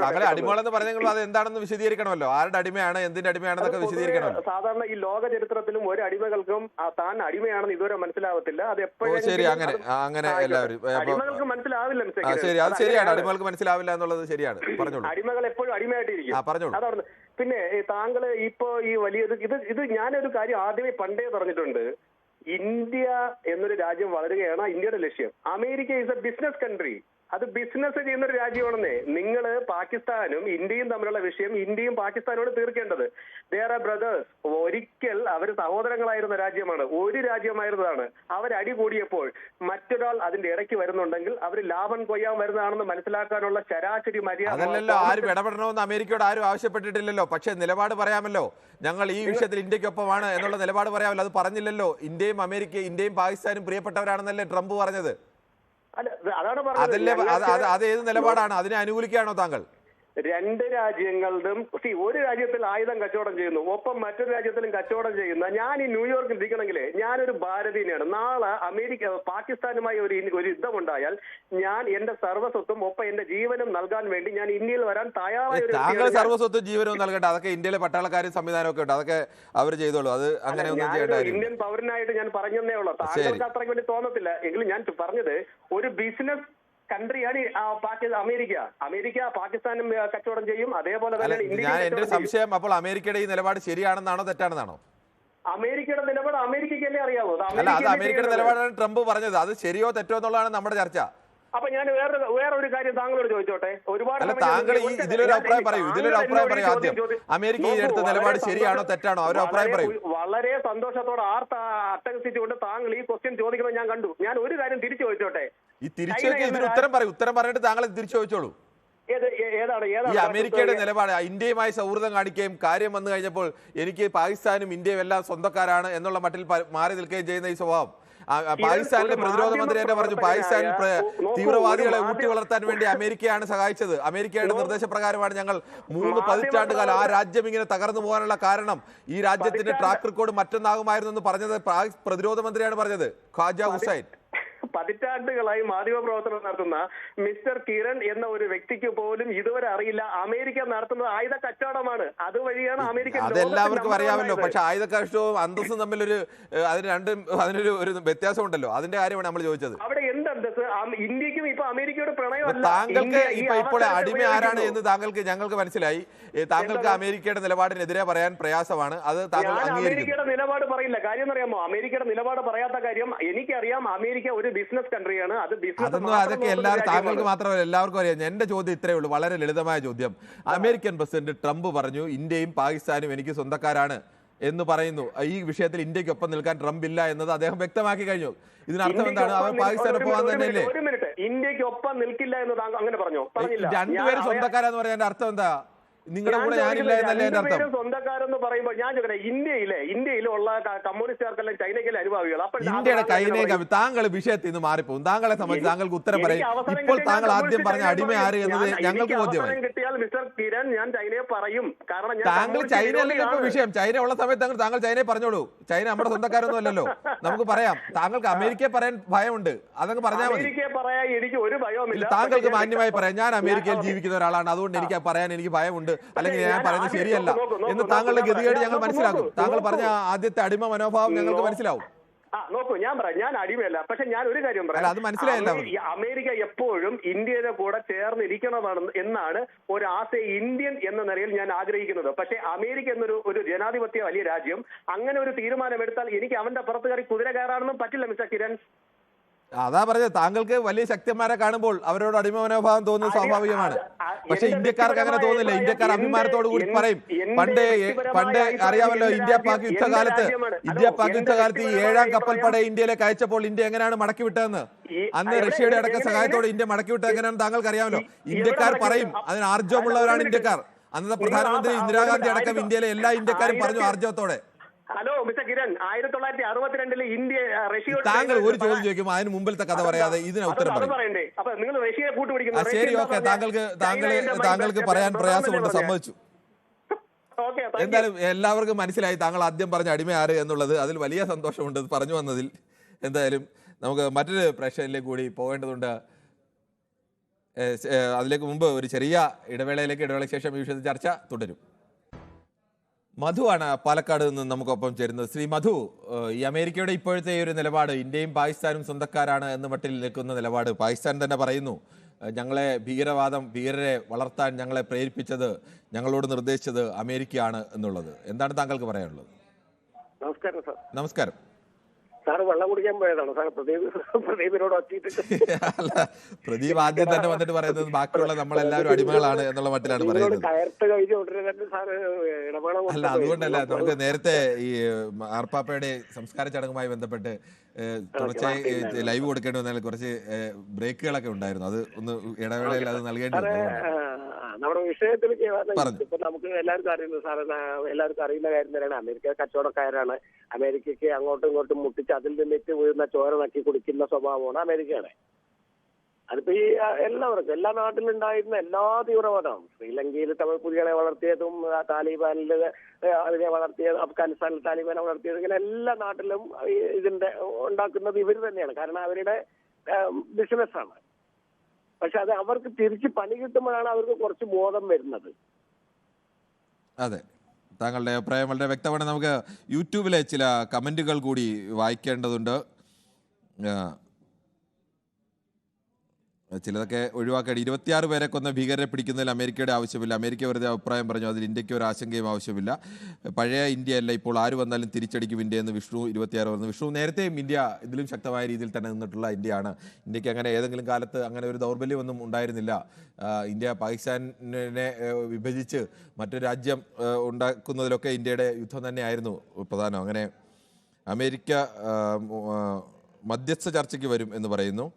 താങ്കളെ അടിമകളെന്ന് പറഞ്ഞെങ്കിൽ അത് എന്താണെന്ന് വിശദീകരിക്കണമല്ലോ. ആരുടെ അടിമയാണ്, എന്തിന്റെ അടിമയാണെന്നൊക്കെ വിശദീകരിക്കണമല്ലോ. സാധാരണ ഈ ലോക ചരിത്രത്തിലും ഒരു അടിമകൾക്കും താൻ അടിമയാണെന്ന് ഇതുവരെ മനസ്സിലാവത്തില്ല. അത് എപ്പോഴും ശരി, അങ്ങനെ എല്ലാവരും അടിമകൾക്ക് മനസ്സിലാവില്ല. ശരി, അത് ശരിയാണ്. അടിമകൾക്ക് മനസ്സിലാവില്ല എന്നുള്ളത് ശരിയാണ്. പറഞ്ഞോളൂ. അടിമകൾ എപ്പോഴും അടിമയായിട്ടിരിക്കും. അതവിടെ പിന്നെ താങ്കള് ഇപ്പോ ഈ വലിയ ഇത് ഞാനൊരു കാര്യം ആദ്യമേ പണ്ടേ പറഞ്ഞിട്ടുണ്ട്. ഇന്ത്യ എന്നൊരു രാജ്യം വളരുകയാണ് ഇന്ത്യയുടെ ലക്ഷ്യം. America is A business country. അത് ബിസിനസ് ചെയ്യുന്ന ഒരു രാജ്യമാണെന്നേ. നിങ്ങള് പാകിസ്ഥാനും ഇന്ത്യയും തമ്മിലുള്ള വിഷയം ഇന്ത്യയും പാകിസ്ഥാനോട് തീർക്കേണ്ടത്. There are brothers. ഒരിക്കൽ അവർ സഹോദരങ്ങളായിരുന്ന രാജ്യമാണ്, ഒരു രാജ്യമായിരുന്നതാണ്. അവരടി കൂടിയപ്പോൾ മറ്റൊരാൾ അതിന്റെ ഇടയ്ക്ക് വരുന്നുണ്ടെങ്കിൽ അവർ ലാഭം കൊയ്യാൻ വരുന്നതാണെന്ന് മനസ്സിലാക്കാനുള്ള ശരാശരി മര്യാദ. അതല്ലല്ലോ, ആരും ഇടപെടണമെന്ന് അമേരിക്കയോട് ആരും ആവശ്യപ്പെട്ടിട്ടില്ലല്ലോ. പക്ഷേ നിലപാട് പറയാമല്ലോ. ഞങ്ങൾ ഈ വിഷയത്തിൽ ഇന്ത്യക്കൊപ്പമാണ് എന്നുള്ള നിലപാട് പറയാമല്ലോ. അത് പറഞ്ഞില്ലല്ലോ. ഇന്ത്യയും പാകിസ്ഥാനും പ്രിയപ്പെട്ടവരാണെന്നല്ലേ ട്രംപ് പറഞ്ഞത്? അതാണ് അതല്ലേ, അത് ഏത് നിലപാടാണ്? അതിനെ അനുകൂലിക്കുകയാണോ താങ്കൾ? രണ്ട് രാജ്യങ്ങളിലും ഒരു രാജ്യത്തിൽ ആയുധം കച്ചവടം ചെയ്യുന്നു, ഒപ്പം മറ്റൊരു രാജ്യത്തിലും കച്ചവടം ചെയ്യുന്ന ഞാൻ ഈ ന്യൂയോർക്കിൽ ഇരിക്കണമെങ്കിൽ ഞാനൊരു ഭാരതീയനാണ്. നാളെ പാകിസ്ഥാനുമായി ഒരു യുദ്ധമുണ്ടായാൽ ഞാൻ എന്റെ സർവ്വസ്വത്തും ഒപ്പം എന്റെ ജീവനും നൽകാൻ വേണ്ടി ഞാൻ ഇന്ത്യയിൽ വരാൻ തയ്യാറായ താങ്കൾ സർവ്വസ്വത്തും ജീവനും നൽകട്ടെ, അതൊക്കെ ഇന്ത്യയിലെ പട്ടാളക്കാരും സംവിധാനമൊക്കെ ഉണ്ട്, അതൊക്കെ അവർ ചെയ്തോളൂ, അത് അങ്ങനെ ഒന്നും ചെയ്യേണ്ട. ഇന്ത്യൻ പൗരനായിട്ട് ഞാൻ പറഞ്ഞതേ ഉള്ളൂ, താങ്കൾക്ക് അത്രയ്ക്ക് വേണ്ടി തോന്നത്തില്ല എങ്കിലും ഞാൻ പറഞ്ഞത് ഒരു ബിസിനസ് കൺട്രിയാണ് അമേരിക്ക പാകിസ്ഥാനും കച്ചവടം ചെയ്യും, അതേപോലെ തന്നെ ഞാൻ എന്റെ സംശയം, അപ്പോൾ അമേരിക്കയുടെ ഈ നിലപാട് ശരിയാണെന്നാണോ തെറ്റാണെന്നാണോ? അമേരിക്കയുടെ നിലപാട് അമേരിക്കക്കല്ലേ അറിയാവോ? അല്ല, അത് അമേരിക്കയുടെ നിലപാടാണ് ട്രംപ് പറഞ്ഞത്, അത് ശരിയോ തെറ്റോ എന്നുള്ളതാണ് നമ്മുടെ ചർച്ച. അപ്പൊ ഞാൻ വേറൊരു കാര്യം താങ്കളോട് ചോദിച്ചോട്ടെ. ഒരുപാട് താങ്കൾ ഇതിലൊരു അഭിപ്രായം പറയൂ, ആദ്യം അമേരിക്ക ഈ എടുത്ത നിലപാട് ശരിയാണോ തെറ്റാണോ അവരുടെ അഭിപ്രായം പറയൂ. വളരെ സന്തോഷത്തോടെ അട്ടഹസിച്ചുകൊണ്ട് താങ്കൾ ഈ ക്വസ്റ്റ്യൻ ചോദിക്കുന്നത് ഞാൻ കണ്ടു. ഞാൻ ഒരു കാര്യം തിരിച്ചു ചോദിച്ചോട്ടെ, ഈ തിരിച്ചു ഇതിന് ഉത്തരം പറയൂ, ഉത്തരം പറഞ്ഞിട്ട് താങ്കൾ തിരിച്ചു ചോദിച്ചോളൂ. ഈ അമേരിക്കയുടെ നിലപാട് ഇന്ത്യയുമായി സൗഹൃദം കാണിക്കുകയും കാര്യം വന്നു കഴിഞ്ഞപ്പോൾ എനിക്ക് പാകിസ്ഥാനും ഇന്ത്യയും എല്ലാം സ്വന്തക്കാരാണ് എന്നുള്ള മട്ടിൽ മാറി നിൽക്കുകയും ചെയ്യുന്ന ഈ സ്വഭാവം, പാകിസ്ഥാനിലെ പ്രതിരോധ മന്ത്രി തന്നെ പറഞ്ഞു പാകിസ്ഥാനിൽ തീവ്രവാദികളെ ഊട്ടി വളർത്താൻ വേണ്ടി അമേരിക്കയാണ് സഹായിച്ചത്, അമേരിക്കയുടെ നിർദ്ദേശപ്രകാരമാണ് ഞങ്ങൾ 3 പതിറ്റാണ്ടുകാലം ആ രാജ്യം ഇങ്ങനെ തകർന്നു പോകാനുള്ള കാരണം ഈ രാജ്യത്തിന്റെ ട്രാക്ക് റെക്കോർഡ് മറ്റൊന്നാകുമായിരുന്നു എന്ന് പറഞ്ഞത് പ്രതിരോധ മന്ത്രിയാണ് പറഞ്ഞത്, ഖ്വാജ ഹുസൈൻ. പതിറ്റാണ്ടുകളായി മാധ്യമപ്രവർത്തനം നടത്തുന്ന മിസ്റ്റർ കിരൺ എന്ന ഒരു വ്യക്തിക്ക് പോലും ഇതുവരെ അറിയില്ല അമേരിക്ക നടത്തുന്നത് ആയുധ കച്ചവടമാണ്. അതുവഴിയാണ് അമേരിക്ക. അതെല്ലാവർക്കും അറിയാമല്ലോ, പക്ഷെ ആയുധ കച്ചവടവും അന്തസ്സും തമ്മിലൊരു അതിനൊരു വ്യത്യാസമുണ്ടല്ലോ, അതിന്റെ കാര്യമാണ് നമ്മൾ ചോദിച്ചത്. അവിടെ എന്ത് അന്തസ്? ഇന്ത്യക്കും ഇപ്പൊ അമേരിക്കയുടെ പ്രണയമല്ല. താങ്കൾക്ക് ഇപ്പോൾ അടിമ ആരാണ് എന്ന് ഞങ്ങൾക്ക് മനസ്സിലായി. താങ്കൾക്ക് അമേരിക്കയുടെ നിലപാടിനെതിരെ പറയാൻ പ്രയാസമാണ്, അത് താങ്കൾ അമേരിക്കയുടെ നിലപാട് പറയില്ല. കാര്യം എന്നറിയാമോ? അമേരിക്കയുടെ നിലപാട് പറയാത്ത കാര്യം എനിക്കറിയാം. അമേരിക്ക ഒരു ബിസിനസ് കൺട്രിയാണ്, അതൊക്കെ താങ്കൾക്ക് മാത്രമല്ല എല്ലാവർക്കും അറിയാം. എന്റെ ചോദ്യം ഇത്രയേ ഉള്ളൂ, വളരെ ലളിതമായ ചോദ്യം. അമേരിക്കൻ പ്രസിഡന്റ് ട്രംപ് പറഞ്ഞു ഇന്ത്യയും പാകിസ്ഥാനും എനിക്ക് സ്വന്തക്കാരാണ് എന്ന് പറയുന്നു. ഈ വിഷയത്തിൽ ഇന്ത്യക്കൊപ്പം നിൽക്കാൻ ട്രംപ് ഇല്ല എന്നത് അദ്ദേഹം വ്യക്തമാക്കി കഴിഞ്ഞു. ഇതിനർത്ഥം എന്താണ്? അവർ പാകിസ്ഥാന് പോകാൻ തന്നെയല്ലേ? ഇന്ത്യക്കൊപ്പം നിൽക്കില്ല എന്ന് അങ്ങനെ പറഞ്ഞു. രണ്ടുപേരും സ്വന്തക്കാരാന്ന് പറയാൻ അർത്ഥം എന്താ? നിങ്ങളുടെ കൂടെ ഞാനില്ല എന്നല്ലേ എന്റെ അർത്ഥം? സ്വന്തക്കാരെന്ന് പറയുമ്പോൾ ഞാൻ ചോദിക്കട്ടെ, ഇന്ത്യയിലുള്ള കമ്മ്യൂണിസ്റ്റുകാർക്കെല്ലാം ചൈനയ്ക്കല്ലേ അനുഭാവികൾ? അപ്പോൾ ഇന്ത്യയുടെ കൈനേക്ക് താങ്കൾ വിഷയത്തിൽ നിന്ന് മാറിപ്പോകും. താങ്കളെ സംബന്ധിച്ച് താങ്കൾക്ക് ഉത്തരം പറയും. ഇപ്പോൾ താങ്കൾ ആദ്യം പറഞ്ഞ അടിമ ആര് എന്നത് ഞങ്ങൾക്ക് ബോധ്യമായി. കിട്ടിയാൽ മിസ്റ്റർ കിരൺ ഞാൻ ചൈനയെ പറയും. കാരണം താങ്കൾ ചൈനയല്ലേ ഇപ്പൊ വിഷയം? ചൈന ഉള്ള സമയത്ത് താങ്കൾ ചൈനയെ പറഞ്ഞോളൂ. ചൈന നമ്മുടെ സ്വന്തക്കാരൊന്നും അല്ലല്ലോ, നമുക്ക് പറയാം. താങ്കൾക്ക് അമേരിക്കയെ പറയാൻ ഭയമുണ്ട്, അതങ്ങ് പറഞ്ഞാൽ മതി. അമേരിക്കയെ പറയാൻ എനിക്ക് ഒരു ഭയവുമില്ല. താങ്കൾക്ക് മാന്യമായി പറയാം, ഞാൻ അമേരിക്കയിൽ ജീവിക്കുന്ന ഒരാളാണ്, അതുകൊണ്ട് എനിക്ക് പറയാൻ എനിക്ക് ഭയമുണ്ട്, അല്ലെങ്കിൽ ഞാൻ പറയുന്നത് ശരിയല്ല എന്ന് താങ്കളുടെ ഗതികേട് ഞങ്ങൾ മനസ്സിലാക്കും. താങ്കൾ പറഞ്ഞ ആദ്യത്തെ അടിമ മനോഭാവം ഞങ്ങൾക്ക് മനസ്സിലാവും. നോക്കൂ, ഞാൻ അടിമയല്ല, പക്ഷെ ഞാൻ ഒരു കാര്യം പറയാം. അത് മനസ്സിലായല്ലോ. അമേരിക്ക എപ്പോഴും ഇന്ത്യയുടെ കൂടെ ചേർന്നിരിക്കണതാണ് എന്നാണ് ഒരു ഇന്ത്യൻ എന്ന നിലയിൽ ഞാൻ ആഗ്രഹിക്കുന്നത്. പക്ഷെ അമേരിക്ക എന്നൊരു ജനാധിപത്യ വലിയ രാജ്യം അങ്ങനെ ഒരു തീരുമാനമെടുത്താൽ എനിക്ക് അവന്റെ പുറത്ത് കയറി കുതിര കയറാനൊന്നും പറ്റില്ല മിസ്റ്റർ കിരൺ. അതാ പറഞ്ഞത്, താങ്കൾക്ക് വലിയ ശക്തിമാരെ കാണുമ്പോൾ അവരോട് അടിമ മനോഭാവം തോന്നുന്നത് സ്വാഭാവികമാണ്. പക്ഷെ ഇന്ത്യക്കാർക്ക് അങ്ങനെ തോന്നില്ല. ഇന്ത്യക്കാർ അഭിമാനത്തോടു കൂടി പറയും, പണ്ട് അറിയാമല്ലോ ഇന്ത്യ പാക് യുദ്ധകാലത്ത് ഈ 7ാം കപ്പൽപ്പട ഇന്ത്യയിലേക്ക് അയച്ചപ്പോൾ ഇന്ത്യ എങ്ങനെയാണ് മടക്കി വിട്ടതെന്ന്, അന്ന് റഷ്യയുടെ അടക്കം സഹായത്തോടെ ഇന്ത്യ മടക്കി വിട്ടത് എങ്ങനെയാണെന്ന് താങ്കൾക്ക് അറിയാമല്ലോ. ഇന്ത്യക്കാർ പറയും, അതിന് ആർജവമുള്ളവരാണ് ഇന്ത്യക്കാർ. അന്നത്തെ പ്രധാനമന്ത്രി ഇന്ദിരാഗാന്ധി അടക്കം ഇന്ത്യയിലെ എല്ലാ ഇന്ത്യക്കാരും പറഞ്ഞു ആർജവത്തോടെ. Hello mister Kiran, 1962 India Russia. താങ്കൾ ഒരു ചോദ്യം ചോദിക്കുമ്പോൾ അതിന് മുമ്പിലത്തെ കഥ പറയാതെ ഇതിന് ഉത്തരം പറയണ്ടേ? അപ്പൊ നിങ്ങൾ റഷ്യയെ കൂട്ടുപിടിക്കുന്നു. ശരി, ഓക്കെ, താങ്കൾക്ക് പറയാൻ പ്രയാസമുണ്ട്, സമ്മതിച്ചു. എന്തായാലും എല്ലാവർക്കും മനസ്സിലായി താങ്കൾ ആദ്യം പറഞ്ഞ അടിമ ആര് എന്നുള്ളത്. അതിൽ വലിയ സന്തോഷമുണ്ട് പറഞ്ഞു വന്നതിൽ. എന്തായാലും നമുക്ക് മറ്റൊരു പ്രേക്ഷകരിലേക്ക് കൂടി പോകേണ്ടതുണ്ട്. അതിലേക്ക് മുമ്പ് ഒരു ചെറിയ ഇടവേളയ്ക്ക് ശേഷം ഈ വിഷയത്തിൽ ചർച്ച തുടരും. മധുവാണ് പാലക്കാട് നിന്ന് നമുക്കൊപ്പം ചേരുന്നത്. ശ്രീ മധു, ഈ അമേരിക്കയുടെ ഇപ്പോഴത്തെ ഒരു നിലപാട്, ഇന്ത്യയും പാകിസ്ഥാനും സ്വന്തക്കാരാണ് എന്ന മട്ടിൽ നിൽക്കുന്ന നിലപാട്, പാകിസ്ഥാൻ തന്നെ പറയുന്നു ഞങ്ങളെ ഭീകരരെ വളർത്താൻ ഞങ്ങളെ പ്രേരിപ്പിച്ചത്, ഞങ്ങളോട് നിർദ്ദേശിച്ചത് അമേരിക്കയാണ് എന്നുള്ളത്. എന്താണ് താങ്കൾക്ക് പറയാനുള്ളത്? നമസ്കാരം സാർ. നമസ്കാരം സാർ. വെള്ളം കുടിക്കാൻ പോയതാണ് സാർ. പ്രദീപിനോട് പ്രദീപ് ആദ്യം തന്നെ വന്നിട്ട് പറയുന്നത് ബാക്കിയുള്ള നമ്മളെല്ലാവരും അടിമകളാണ് എന്നുള്ള മട്ടിലാണ് പറയുന്നത്. അല്ല, അതുകൊണ്ടല്ല, നമുക്ക് നേരത്തെ ഈ മാർപ്പാപ്പയുടെ സംസ്കാര ചടങ്ങുമായി ബന്ധപ്പെട്ട് തുടർച്ചയായി ലൈവ് കൊടുക്കേണ്ടി വന്നാൽ കുറച്ച് ബ്രേക്കുകളൊക്കെ ഉണ്ടായിരുന്നു. അത് ഒന്ന് ഇടവേളയിൽ അത് നൽകേണ്ടി വന്നു. നമ്മുടെ വിഷയത്തിലേക്ക് ഇപ്പൊ നമുക്ക് എല്ലാവർക്കും അറിയുന്നത് സാറ്, എല്ലാവർക്കും അറിയുന്ന കാര്യം തന്നെയാണ്. അമേരിക്ക കച്ചവടക്കാരാണ്. അമേരിക്കയ്ക്ക് അങ്ങോട്ടും ഇങ്ങോട്ടും മുട്ടിച്ച് അതിൽ നിന്നിട്ട് വീഴുന്ന ചോര നക്കി കുടിക്കുന്ന സ്വഭാവമാണ് അമേരിക്കയുടെ. അതിപ്പോ ഈ എല്ലാവർക്കും എല്ലാ നാട്ടിലുണ്ടായിരുന്ന എല്ലാ തീവ്രവാദവും ശ്രീലങ്കയിൽ പുലികളെ വളർത്തിയതും താലിബാനിൽ അതിനെ വളർത്തിയതും അഫ്ഗാനിസ്ഥാനിൽ താലിബാനെ വളർത്തിയതും ഇങ്ങനെ എല്ലാ നാട്ടിലും ഇതിന്റെ ഉണ്ടാക്കുന്നത് ഇവർ തന്നെയാണ്. കാരണം അവരുടെ ബിസിനസ്സാണ്. പക്ഷെ അത് അവർക്ക് തിരിച്ച് പണി കിട്ടുമ്പോഴാണ് അവർക്ക് കുറച്ച് ബോധം വരുന്നത്. അതെ, താങ്കളുടെ അഭിപ്രായം വളരെ വ്യക്തമാണ്. നമുക്ക് യൂട്യൂബിലെ ചില കമൻറ്റുകൾ കൂടി വായിക്കേണ്ടതുണ്ട്. ചിലതൊക്കെ ഒഴിവാക്കേണ്ടി. 26 പേരെ കൊന്ന ഭീകരരെ പിടിക്കുന്നതിൽ അമേരിക്കയുടെ ആവശ്യമില്ല. അമേരിക്ക വെറുതെ അഭിപ്രായം പറഞ്ഞു, അതിൽ ഇന്ത്യക്ക് ഒരു ആശങ്കയും ആവശ്യമില്ല. പഴയ ഇന്ത്യയല്ല, ഇപ്പോൾ ആര് വന്നാലും തിരിച്ചടിക്കും ഇന്ത്യ എന്ന് വിഷ്ണു 26 പറഞ്ഞു. വിഷ്ണു, നേരത്തെയും ഇന്ത്യ ഇതിലും ശക്തമായ രീതിയിൽ തന്നെ നിന്നിട്ടുള്ള ഇന്ത്യയാണ്. ഇന്ത്യക്ക് അങ്ങനെ ഏതെങ്കിലും കാലത്ത് അങ്ങനെ ഒരു ദൗർബല്യമൊന്നും ഉണ്ടായിരുന്നില്ല. ഇന്ത്യ പാകിസ്ഥാനെ വിഭജിച്ച് മറ്റൊരു രാജ്യം ഉണ്ടാക്കുന്നതിലൊക്കെ ഇന്ത്യയുടെ യുദ്ധം തന്നെയായിരുന്നു പ്രധാനം. അങ്ങനെ അമേരിക്ക മധ്യസ്ഥ ചർച്ചയ്ക്ക് വരും എന്ന് പറയുന്നു.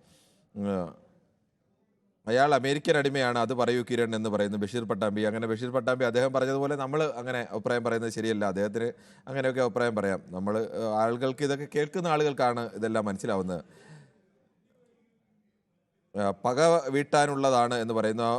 അയാൾ അമേരിക്കൻ അടിമയാണ്, അത് പറയൂ കിരൺ എന്ന് പറയുന്നു ബഷീർ പട്ടാമ്പി. അങ്ങനെ ബഷീർ പട്ടാമ്പി അദ്ദേഹം പറഞ്ഞതുപോലെ നമ്മൾ അങ്ങനെ അഭിപ്രായം പറയുന്നത് ശരിയല്ല. അദ്ദേഹത്തിന് അങ്ങനെയൊക്കെ അഭിപ്രായം പറയാം. നമ്മൾ ആളുകൾക്ക്, ഇതൊക്കെ കേൾക്കുന്ന ആളുകൾക്കാണ് ഇതെല്ലാം മനസ്സിലാവുന്നത്. പക വീട്ടാനുള്ളതാണ് എന്ന് പറയുന്ന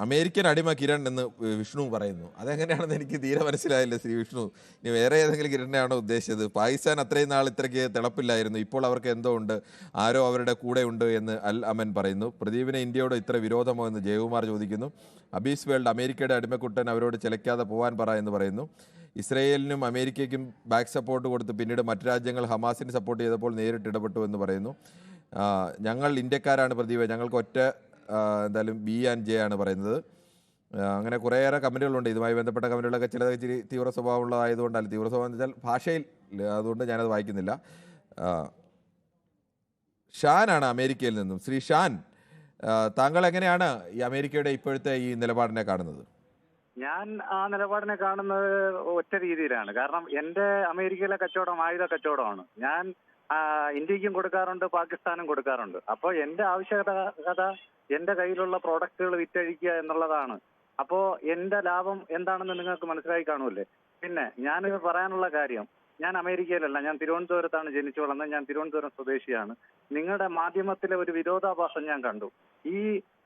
അമേരിക്കൻ അടിമ കിരൺ എന്ന് വിഷ്ണു പറയുന്നു. അതെങ്ങനെയാണെന്ന് എനിക്ക് തീരെ മനസ്സിലായില്ല ശ്രീ വിഷ്ണു. ഇനി വേറെ ഏതെങ്കിലും കിരണിനെയാണോ ഉദ്ദേശിച്ചത്? പാകിസ്ഥാൻ അത്രയും നാൾ ഇത്രയ്ക്ക് തിളപ്പില്ലായിരുന്നു, ഇപ്പോൾ അവർക്ക് എന്തോ ഉണ്ട്, ആരോ അവരുടെ കൂടെ ഉണ്ട് എന്ന് അൽ അമൻ പറയുന്നു. പ്രദീപിന് ഇന്ത്യയോട് ഇത്ര വിരോധമോ എന്ന് ജയകുമാർ ചോദിക്കുന്നു. അബീസ് വേൾഡ്, അമേരിക്കയുടെ അടിമക്കുട്ടൻ അവരോട് ചിലയ്ക്കാതെ പോകാൻ പറ എന്ന് പറയുന്നു. ഇസ്രയേലിനും അമേരിക്കയ്ക്കും ബാക്ക് സപ്പോർട്ട് കൊടുത്ത് പിന്നീട് മറ്റു രാജ്യങ്ങൾ ഹമാസിന് സപ്പോർട്ട് ചെയ്തപ്പോൾ നേരിട്ട് ഇടപെട്ടു എന്ന് പറയുന്നു. ഞങ്ങൾ ഇന്ത്യക്കാരാണ് പ്രദീപ്, ഞങ്ങൾക്ക് ഒറ്റ എന്തായാലും B&J ആണ് പറയുന്നത്. അങ്ങനെ കുറേയേറെ കമൻറ്റുകളുണ്ട്. ഇതുമായി ബന്ധപ്പെട്ട കമൻറ്റുകളൊക്കെ ചിലത് ഇച്ചിരി തീവ്ര സ്വഭാവമുള്ളതായതുകൊണ്ടല്ല, തീവ്ര സ്വഭാവം എന്ന് വെച്ചാൽ ഭാഷയിൽ, അതുകൊണ്ട് ഞാനത് വായിക്കുന്നില്ല. ഷാനാണ് അമേരിക്കയിൽ നിന്നും. ശ്രീ ഷാൻ, താങ്കൾ എങ്ങനെയാണ് ഈ അമേരിക്കയുടെ ഇപ്പോഴത്തെ ഈ നിലപാടിനെ കാണുന്നത്? ഞാൻ ആ നിലപാടിനെ കാണുന്നത് ഒറ്റ രീതിയിലാണ്. കാരണം എൻ്റെ അമേരിക്കയിലെ കച്ചവടം ആയുധ കച്ചവടമാണ്. ഞാൻ ഇന്ത്യക്കും കൊടുക്കാറുണ്ട്, പാകിസ്ഥാനും കൊടുക്കാറുണ്ട്. അപ്പോൾ എൻ്റെ ആവശ്യകത എൻ്റെ കയ്യിലുള്ള പ്രോഡക്റ്റുകൾ വിറ്റഴിക്കുക എന്നുള്ളതാണ്. അപ്പോൾ എൻ്റെ ലാഭം എന്താണെന്ന് നിങ്ങൾക്ക് മനസ്സിലായി കാണുമല്ലേ. പിന്നെ ഞാൻ പറയാനുള്ള കാര്യം, ഞാൻ അമേരിക്കയിലല്ല, ഞാൻ തിരുവനന്തപുരത്താണ് ജനിച്ചു വളർന്നത്. ഞാൻ തിരുവനന്തപുരം സ്വദേശിയാണ്. നിങ്ങളുടെ മാധ്യമത്തിലെ ഒരു വിരോധാഭാസം ഞാൻ കണ്ടു. ഈ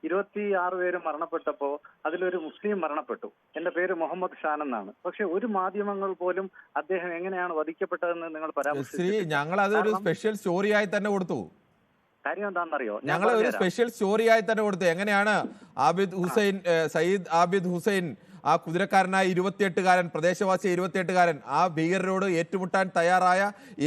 26 പേര് മരണപ്പെട്ടപ്പോൾ അതിലൊരു മുസ്ലിം മരണപ്പെട്ടു. എൻ്റെ പേര് മുഹമ്മദ് ഷാൻ എന്നാണ്. പക്ഷെ ഒരു മാധ്യമങ്ങൾ പോലും അദ്ദേഹം എങ്ങനെയാണ് വധിക്കപ്പെട്ടതെന്ന് നിങ്ങൾ പരാമർശിച്ചു. ഞങ്ങൾ അതൊരു സ്പെഷ്യൽ സ്റ്റോറിയായി തന്നെ കൊടുത്തു. കാര്യം എന്താണെന്നറിയോ, ഞങ്ങൾ ഒരു സ്പെഷ്യൽ സ്റ്റോറിയായി തന്നെ കൊടുത്തു. എങ്ങനെയാണ് സയ്യിദ് ആബിദ് ഹുസൈൻ, ആ കുതിരക്കാരനായ 28-കാരൻ, പ്രദേശവാസി 28-കാരൻ, ആ ഭീകരരോട് ഏറ്റുമുട്ടാൻ തയ്യാറായ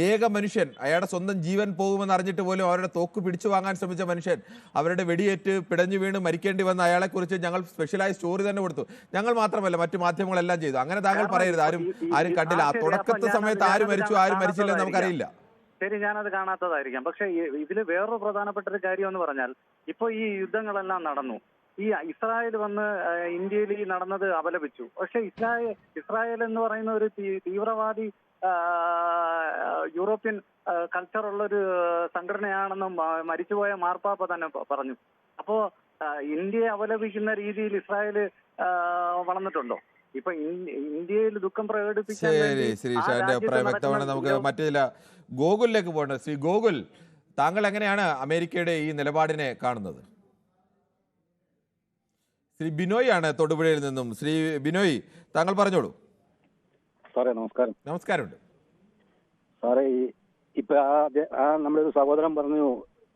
ഏക മനുഷ്യൻ, അയാളുടെ സ്വന്തം ജീവൻ പോകുമെന്ന് അറിഞ്ഞിട്ട് പോലും അവരുടെ തോക്ക് പിടിച്ചു വാങ്ങാൻ ശ്രമിച്ച മനുഷ്യൻ, അവരുടെ വെടിയേറ്റ് പിടഞ്ഞു വീണ് മരിക്കേണ്ടി വന്ന അയാളെക്കുറിച്ച് ഞങ്ങൾ സ്പെഷ്യലായി സ്റ്റോറി തന്നെ കൊടുത്തു. ഞങ്ങൾ മാത്രമല്ല, മറ്റു മാധ്യമങ്ങളെല്ലാം ചെയ്തു. അങ്ങനെ താങ്കൾ പറയരുത്. ആരും കണ്ടില്ല. ആ തുടക്കത്തെ സമയത്ത് ആര് മരിച്ചു ആര് മരിച്ചില്ല എന്ന് നമുക്കറിയില്ല. ശരി, ഞാനത് കാണാത്തതായിരിക്കാം. പക്ഷെ ഇതിൽ വേറൊരു പ്രധാനപ്പെട്ട ഒരു കാര്യം എന്ന് പറഞ്ഞാൽ, ഇപ്പൊ ഈ യുദ്ധങ്ങളെല്ലാം നടന്നു. ഈ ഇസ്രായേൽ വന്ന് ഇന്ത്യയിൽ ഈ നടന്നത് അപലപിച്ചു. പക്ഷെ ഇസ്രായേൽ എന്ന് പറയുന്ന ഒരു തീവ്രവാദി യൂറോപ്യൻ കൾച്ചറുള്ളൊരു സംഘടനയാണെന്നും മരിച്ചുപോയ മാർപ്പാപ്പ തന്നെ പറഞ്ഞു. അപ്പോ ഇന്ത്യയെ അപലപിക്കുന്ന രീതിയിൽ ഇസ്രായേൽ വളർന്നിട്ടുണ്ടോ? ഇപ്പൊ ഇന്ത്യയിൽ ദുഃഖം പ്രകടിപ്പിക്കാൻ ശ്രീഷാന്റെ അഭിപ്രായം വ്യക്തമാണ്. നമുക്ക് മറ്റു ചില ഗോകുലിലേക്ക് പോകണം. ശ്രീ ഗോകുൽ, താങ്കൾ എങ്ങനെയാണ് അമേരിക്കയുടെ ഈ നിലപാടിനെ കാണുന്നത്? ശ്രീ ബിനോയ് ആണ് തൊടുപുഴയിൽ നിന്നും. ശ്രീ ബിനോയ്, താങ്കൾ പറഞ്ഞോളൂ. സാറേ നമസ്കാരം. നമസ്കാരമുണ്ട് സാറേ. ഇപ്പൊ നമ്മുടെ ഒരു സഹോദരൻ പറഞ്ഞു,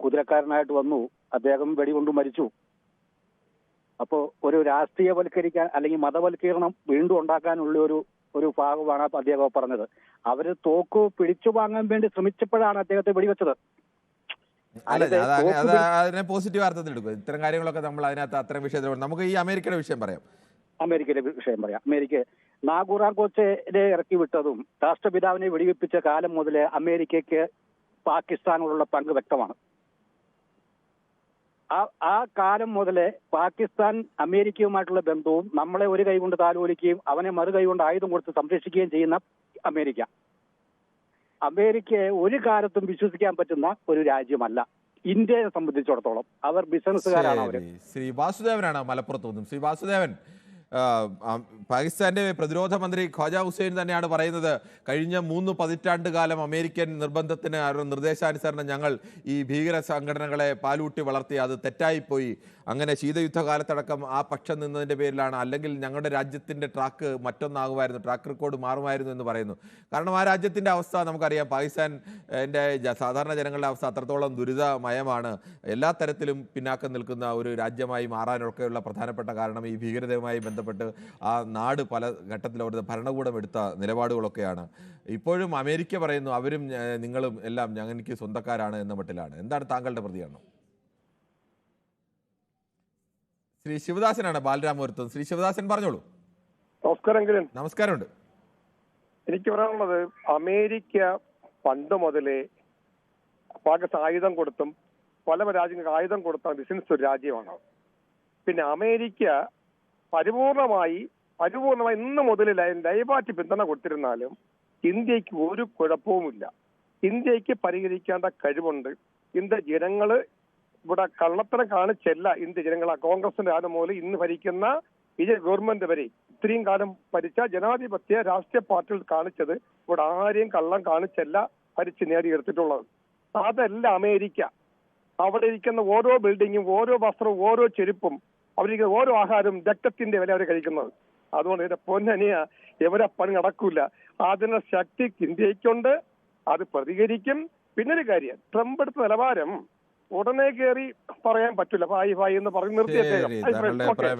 കുതിരക്കാരനായിട്ട് വന്നു, അദ്ദേഹം വെടികൊണ്ട് മരിച്ചു. അപ്പോ ഒരു രാഷ്ട്രീയവൽക്കരിക്കാൻ അല്ലെങ്കിൽ മതവൽക്കരണം വീണ്ടും ഉണ്ടാക്കാനുള്ള ഒരു ഭാഗമാണ് അദ്ദേഹം പറഞ്ഞത്. അവര് തോക്ക് പിടിച്ചു വാങ്ങാൻ വേണ്ടി ശ്രമിച്ചപ്പോഴാണ് അദ്ദേഹത്തെ വെടിവെച്ചത്. അതിനെ പോസിറ്റീവ് അർത്ഥത്തിൽ എടുക്കും. ഇത്തരം കാര്യങ്ങളൊക്കെ നമ്മൾ അതിനകത്ത് അത്തരം വിഷയത്തിൽ നമുക്ക് ഈ അമേരിക്കയുടെ വിഷയം പറയാം. അമേരിക്ക നാഗൂറാം കോച്ചയെ ഇറക്കി വിട്ടതും രാഷ്ട്രപിതാവിനെ വെടിവെപ്പിച്ച കാലം മുതൽ അമേരിക്കയ്ക്ക് പാകിസ്ഥാനോടുള്ള പങ്ക് വ്യക്തമാണ്. ആ കാലം മുതലേ പാകിസ്ഥാൻ അമേരിക്കയുമായിട്ടുള്ള ബന്ധവും നമ്മളെ ഒരു കൈ കൊണ്ട് താലോലിക്കുകയും അവനെ മറു കൈ കൊണ്ട് ആയുധം കൊടുത്ത് സംരക്ഷിക്കുകയും ചെയ്യുന്ന അമേരിക്കയെ ഒരു കാലത്തും വിശ്വസിക്കാൻ പറ്റുന്ന ഒരു രാജ്യമല്ല ഇന്ത്യയെ സംബന്ധിച്ചിടത്തോളം. അവർ ബിസിനസ്സുകാരാണ്. ശ്രീ വാസുദേവനാണ് മലപ്പുറത്ത് നിന്നും. ശ്രീ വാസുദേവൻ, പാകിസ്ഥാന്റെ പ്രതിരോധ മന്ത്രി ഖ്വാജ ഹുസൈൻ തന്നെയാണ് പറയുന്നത്, കഴിഞ്ഞ 3 പതിറ്റാണ്ട് കാലം അമേരിക്കൻ നിർബന്ധത്തിന് നിർദ്ദേശാനുസരണം ഞങ്ങൾ ഈ ഭീകര സംഘടനകളെ പാലൂട്ടി വളർത്തി, അത് തെറ്റായിപ്പോയി. അങ്ങനെ ശീതയുദ്ധകാലത്തടക്കം ആ പക്ഷം നിന്നതിൻ്റെ പേരിലാണ്, അല്ലെങ്കിൽ ഞങ്ങളുടെ രാജ്യത്തിൻ്റെ ട്രാക്ക് മറ്റൊന്നാകുമായിരുന്നു, ട്രാക്ക് റെക്കോർഡ് മാറുമായിരുന്നു എന്ന് പറയുന്നു. കാരണം ആ രാജ്യത്തിൻ്റെ അവസ്ഥ നമുക്കറിയാം, പാകിസ്ഥാൻ്റെ സാധാരണ ജനങ്ങളുടെ അവസ്ഥ അത്രത്തോളം ദുരിതമയമാണ്. എല്ലാ തരത്തിലും പിന്നാക്കം നിൽക്കുന്ന ഒരു രാജ്യമായി മാറാനൊക്കെയുള്ള പ്രധാനപ്പെട്ട കാരണം ഈ ഭീകരതയുമായി ബന്ധപ്പെട്ട് ആ നാട് പല ഘട്ടത്തിൽ അവരുടെ ഭരണകൂടം എടുത്ത നിലപാടുകളൊക്കെയാണ്. ഇപ്പോഴും അമേരിക്ക പറയുന്നു അവരും നിങ്ങളും എല്ലാം ഞങ്ങൾക്ക് സ്വന്തക്കാരാണ് എന്ന മട്ടിലാണ്. എന്താണ് താങ്കളുടെ പ്രതികരണം? ശ്രീ ശിവദാസനാണ് ബാലരാമപുരത്ത്. ശ്രീ ശിവദാസൻ പറഞ്ഞോളൂ. നമസ്കാരം. നമസ്കാരമുണ്ട്. എനിക്ക് പറയാനുള്ളത്, അമേരിക്ക പണ്ട് മുതലേ പാകിസ്ഥാൻ ആയുധം കൊടുത്തും പല രാജ്യങ്ങൾക്ക് ആയുധം കൊടുത്ത ബിസിനസ് ഒരു രാജ്യമാണ്. പിന്നെ അമേരിക്ക പരിപൂർണമായി ഇന്ന് മുതൽ ലൈവാറ്റി പിന്തുണ കൊടുത്തിരുന്നാലും ഇന്ത്യക്ക് ഒരു കുഴപ്പവുമില്ല. ഇന്ത്യക്ക് പരിഹരിക്കേണ്ട കഴിവുണ്ട്. ഇന്ത്യ ജനങ്ങള് ഇവിടെ കള്ളത്തരം കാണിച്ചല്ല. ഇന്ത്യ ജനങ്ങൾ കോൺഗ്രസിന്റെ കാലം മുതൽ ഇന്ന് ഭരിക്കുന്ന ഗവൺമെന്റ് വരെ ഇത്രയും കാലം ഭരിച്ച ജനാധിപത്യ രാഷ്ട്രീയ പാർട്ടികൾ കാണിച്ചത് ഇവിടെ ആരെയും കള്ളം കാണിച്ചല്ല ഭരിച്ച് നേടിയെടുത്തിട്ടുള്ളത്. അതല്ല അമേരിക്ക. അവിടെ ഇരിക്കുന്ന ഓരോ ബിൽഡിങ്ങും, ഓരോ വസ്ത്രവും, ഓരോ ചെരുപ്പും, അവരിക്കുന്ന ഓരോ ആഹാരവും രക്തത്തിന്റെ വില അവർ കഴിക്കുന്നത്. അതുകൊണ്ട് ഇതിന്റെ പൊന്നനിയ എവരെ പണി നടക്കൂല. അതിനുള്ള ശക്തി ഇന്ത്യക്കുണ്ട്, അത് പ്രതികരിക്കും. പിന്നൊരു കാര്യം, ട്രംപ് എടുത്ത നിലവാരം ഉടനെ കയറി പറയാൻ പറ്റില്ല. ഭായി എന്ന് പറഞ്ഞ് നിർത്തിയ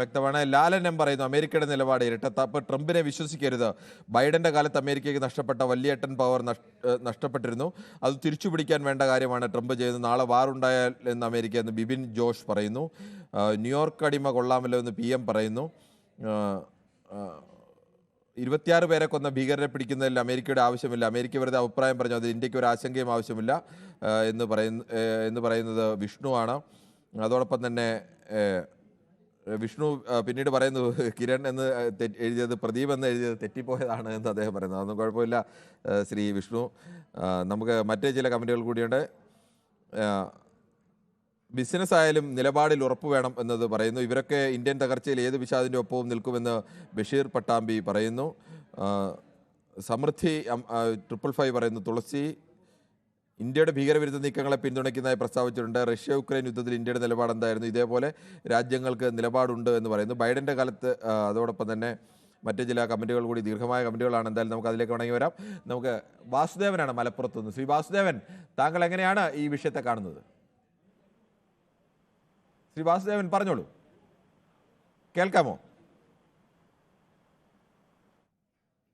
വ്യക്തമാണ്. ലാലനം പറയുന്നു അമേരിക്കയുടെ നിലപാട് ഇരട്ടത്താപ്പ്, ട്രംപിനെ വിശ്വസിക്കരുത്. ബൈഡന്റെ കാലത്ത് അമേരിക്കയ്ക്ക് നഷ്ടപ്പെട്ട വലിയേട്ടൻ പവർ നഷ്ടപ്പെട്ടിരുന്നു, അത് തിരിച്ചു പിടിക്കാൻ വേണ്ട കാര്യമാണ് ട്രംപ് ചെയ്തത്. നാളെ വാറുണ്ടായാൽ എന്ന് അമേരിക്ക എന്ന് ബിബിൻ ജോഷ് പറയുന്നു. ന്യൂയോർക്ക് അടിമ കൊള്ളാമല്ലോ എന്ന് PM പറയുന്നു. 26 പേരെ കൊന്ന ഭീകരരെ പിടിക്കുന്നതിൽ അമേരിക്കയുടെ ആവശ്യമില്ല. അമേരിക്ക വെറുതെ അഭിപ്രായം പറഞ്ഞു, അതിൽ ഇന്ത്യക്ക് ഒരു ആശങ്കയും ആവശ്യമില്ല എന്ന് പറയുന്നത് വിഷ്ണുവാണ്. അതോടൊപ്പം തന്നെ വിഷ്ണു പിന്നീട് പറയുന്നു കിരൺ എന്ന് എഴുതിയത് പ്രദീപ് എന്ന് എഴുതിയത് തെറ്റിപ്പോയതാണ് എന്ന് അദ്ദേഹം പറയുന്നു. അതൊന്നും കുഴപ്പമില്ല ശ്രീ വിഷ്ണു. നമുക്ക് മറ്റേ ചില കമൻറ്റുകൾ കൂടിയുണ്ട്. ബിസിനസ് ആയാലും നിലപാടിൽ ഉറപ്പ് വേണം എന്നത് പറയുന്നു. ഇവരൊക്കെ ഇന്ത്യൻ തകർച്ചയിൽ ഏത് വിഷാദിൻ്റെ ഒപ്പവും നിൽക്കുമെന്ന് ബഷീർ പട്ടാമ്പി പറയുന്നു. സമൃദ്ധി 555 പറയുന്നു. തുളസി ഇന്ത്യയുടെ ഭീകരവിരുദ്ധ നീക്കങ്ങളെ പിന്തുണയ്ക്കുന്നതായി പ്രസ്താവിച്ചിട്ടുണ്ട്. റഷ്യ യുക്രൈൻ യുദ്ധത്തിൽ ഇന്ത്യയുടെ നിലപാട് എന്തായിരുന്നു? ഇതേപോലെ രാജ്യങ്ങൾക്ക് നിലപാടുണ്ട് എന്ന് പറയുന്നു. ബൈഡൻ്റെ കാലത്ത് അതോടൊപ്പം തന്നെ മറ്റു ചില കമൻറ്റുകൾ കൂടി, ദീർഘമായ കമൻറ്റുകളാണ്. എന്തായാലും നമുക്ക് അതിലേക്ക് വണങ്ങി വരാം. നമുക്ക് വാസുദേവനാണ് മലപ്പുറത്തുനിന്ന്. ശ്രീ വാസുദേവൻ, താങ്കൾ എങ്ങനെയാണ് ഈ വിഷയത്തെ കാണുന്നത്? ശ്രീ വാസുദേവൻ പറഞ്ഞോളൂ, കേൾക്കാമോ?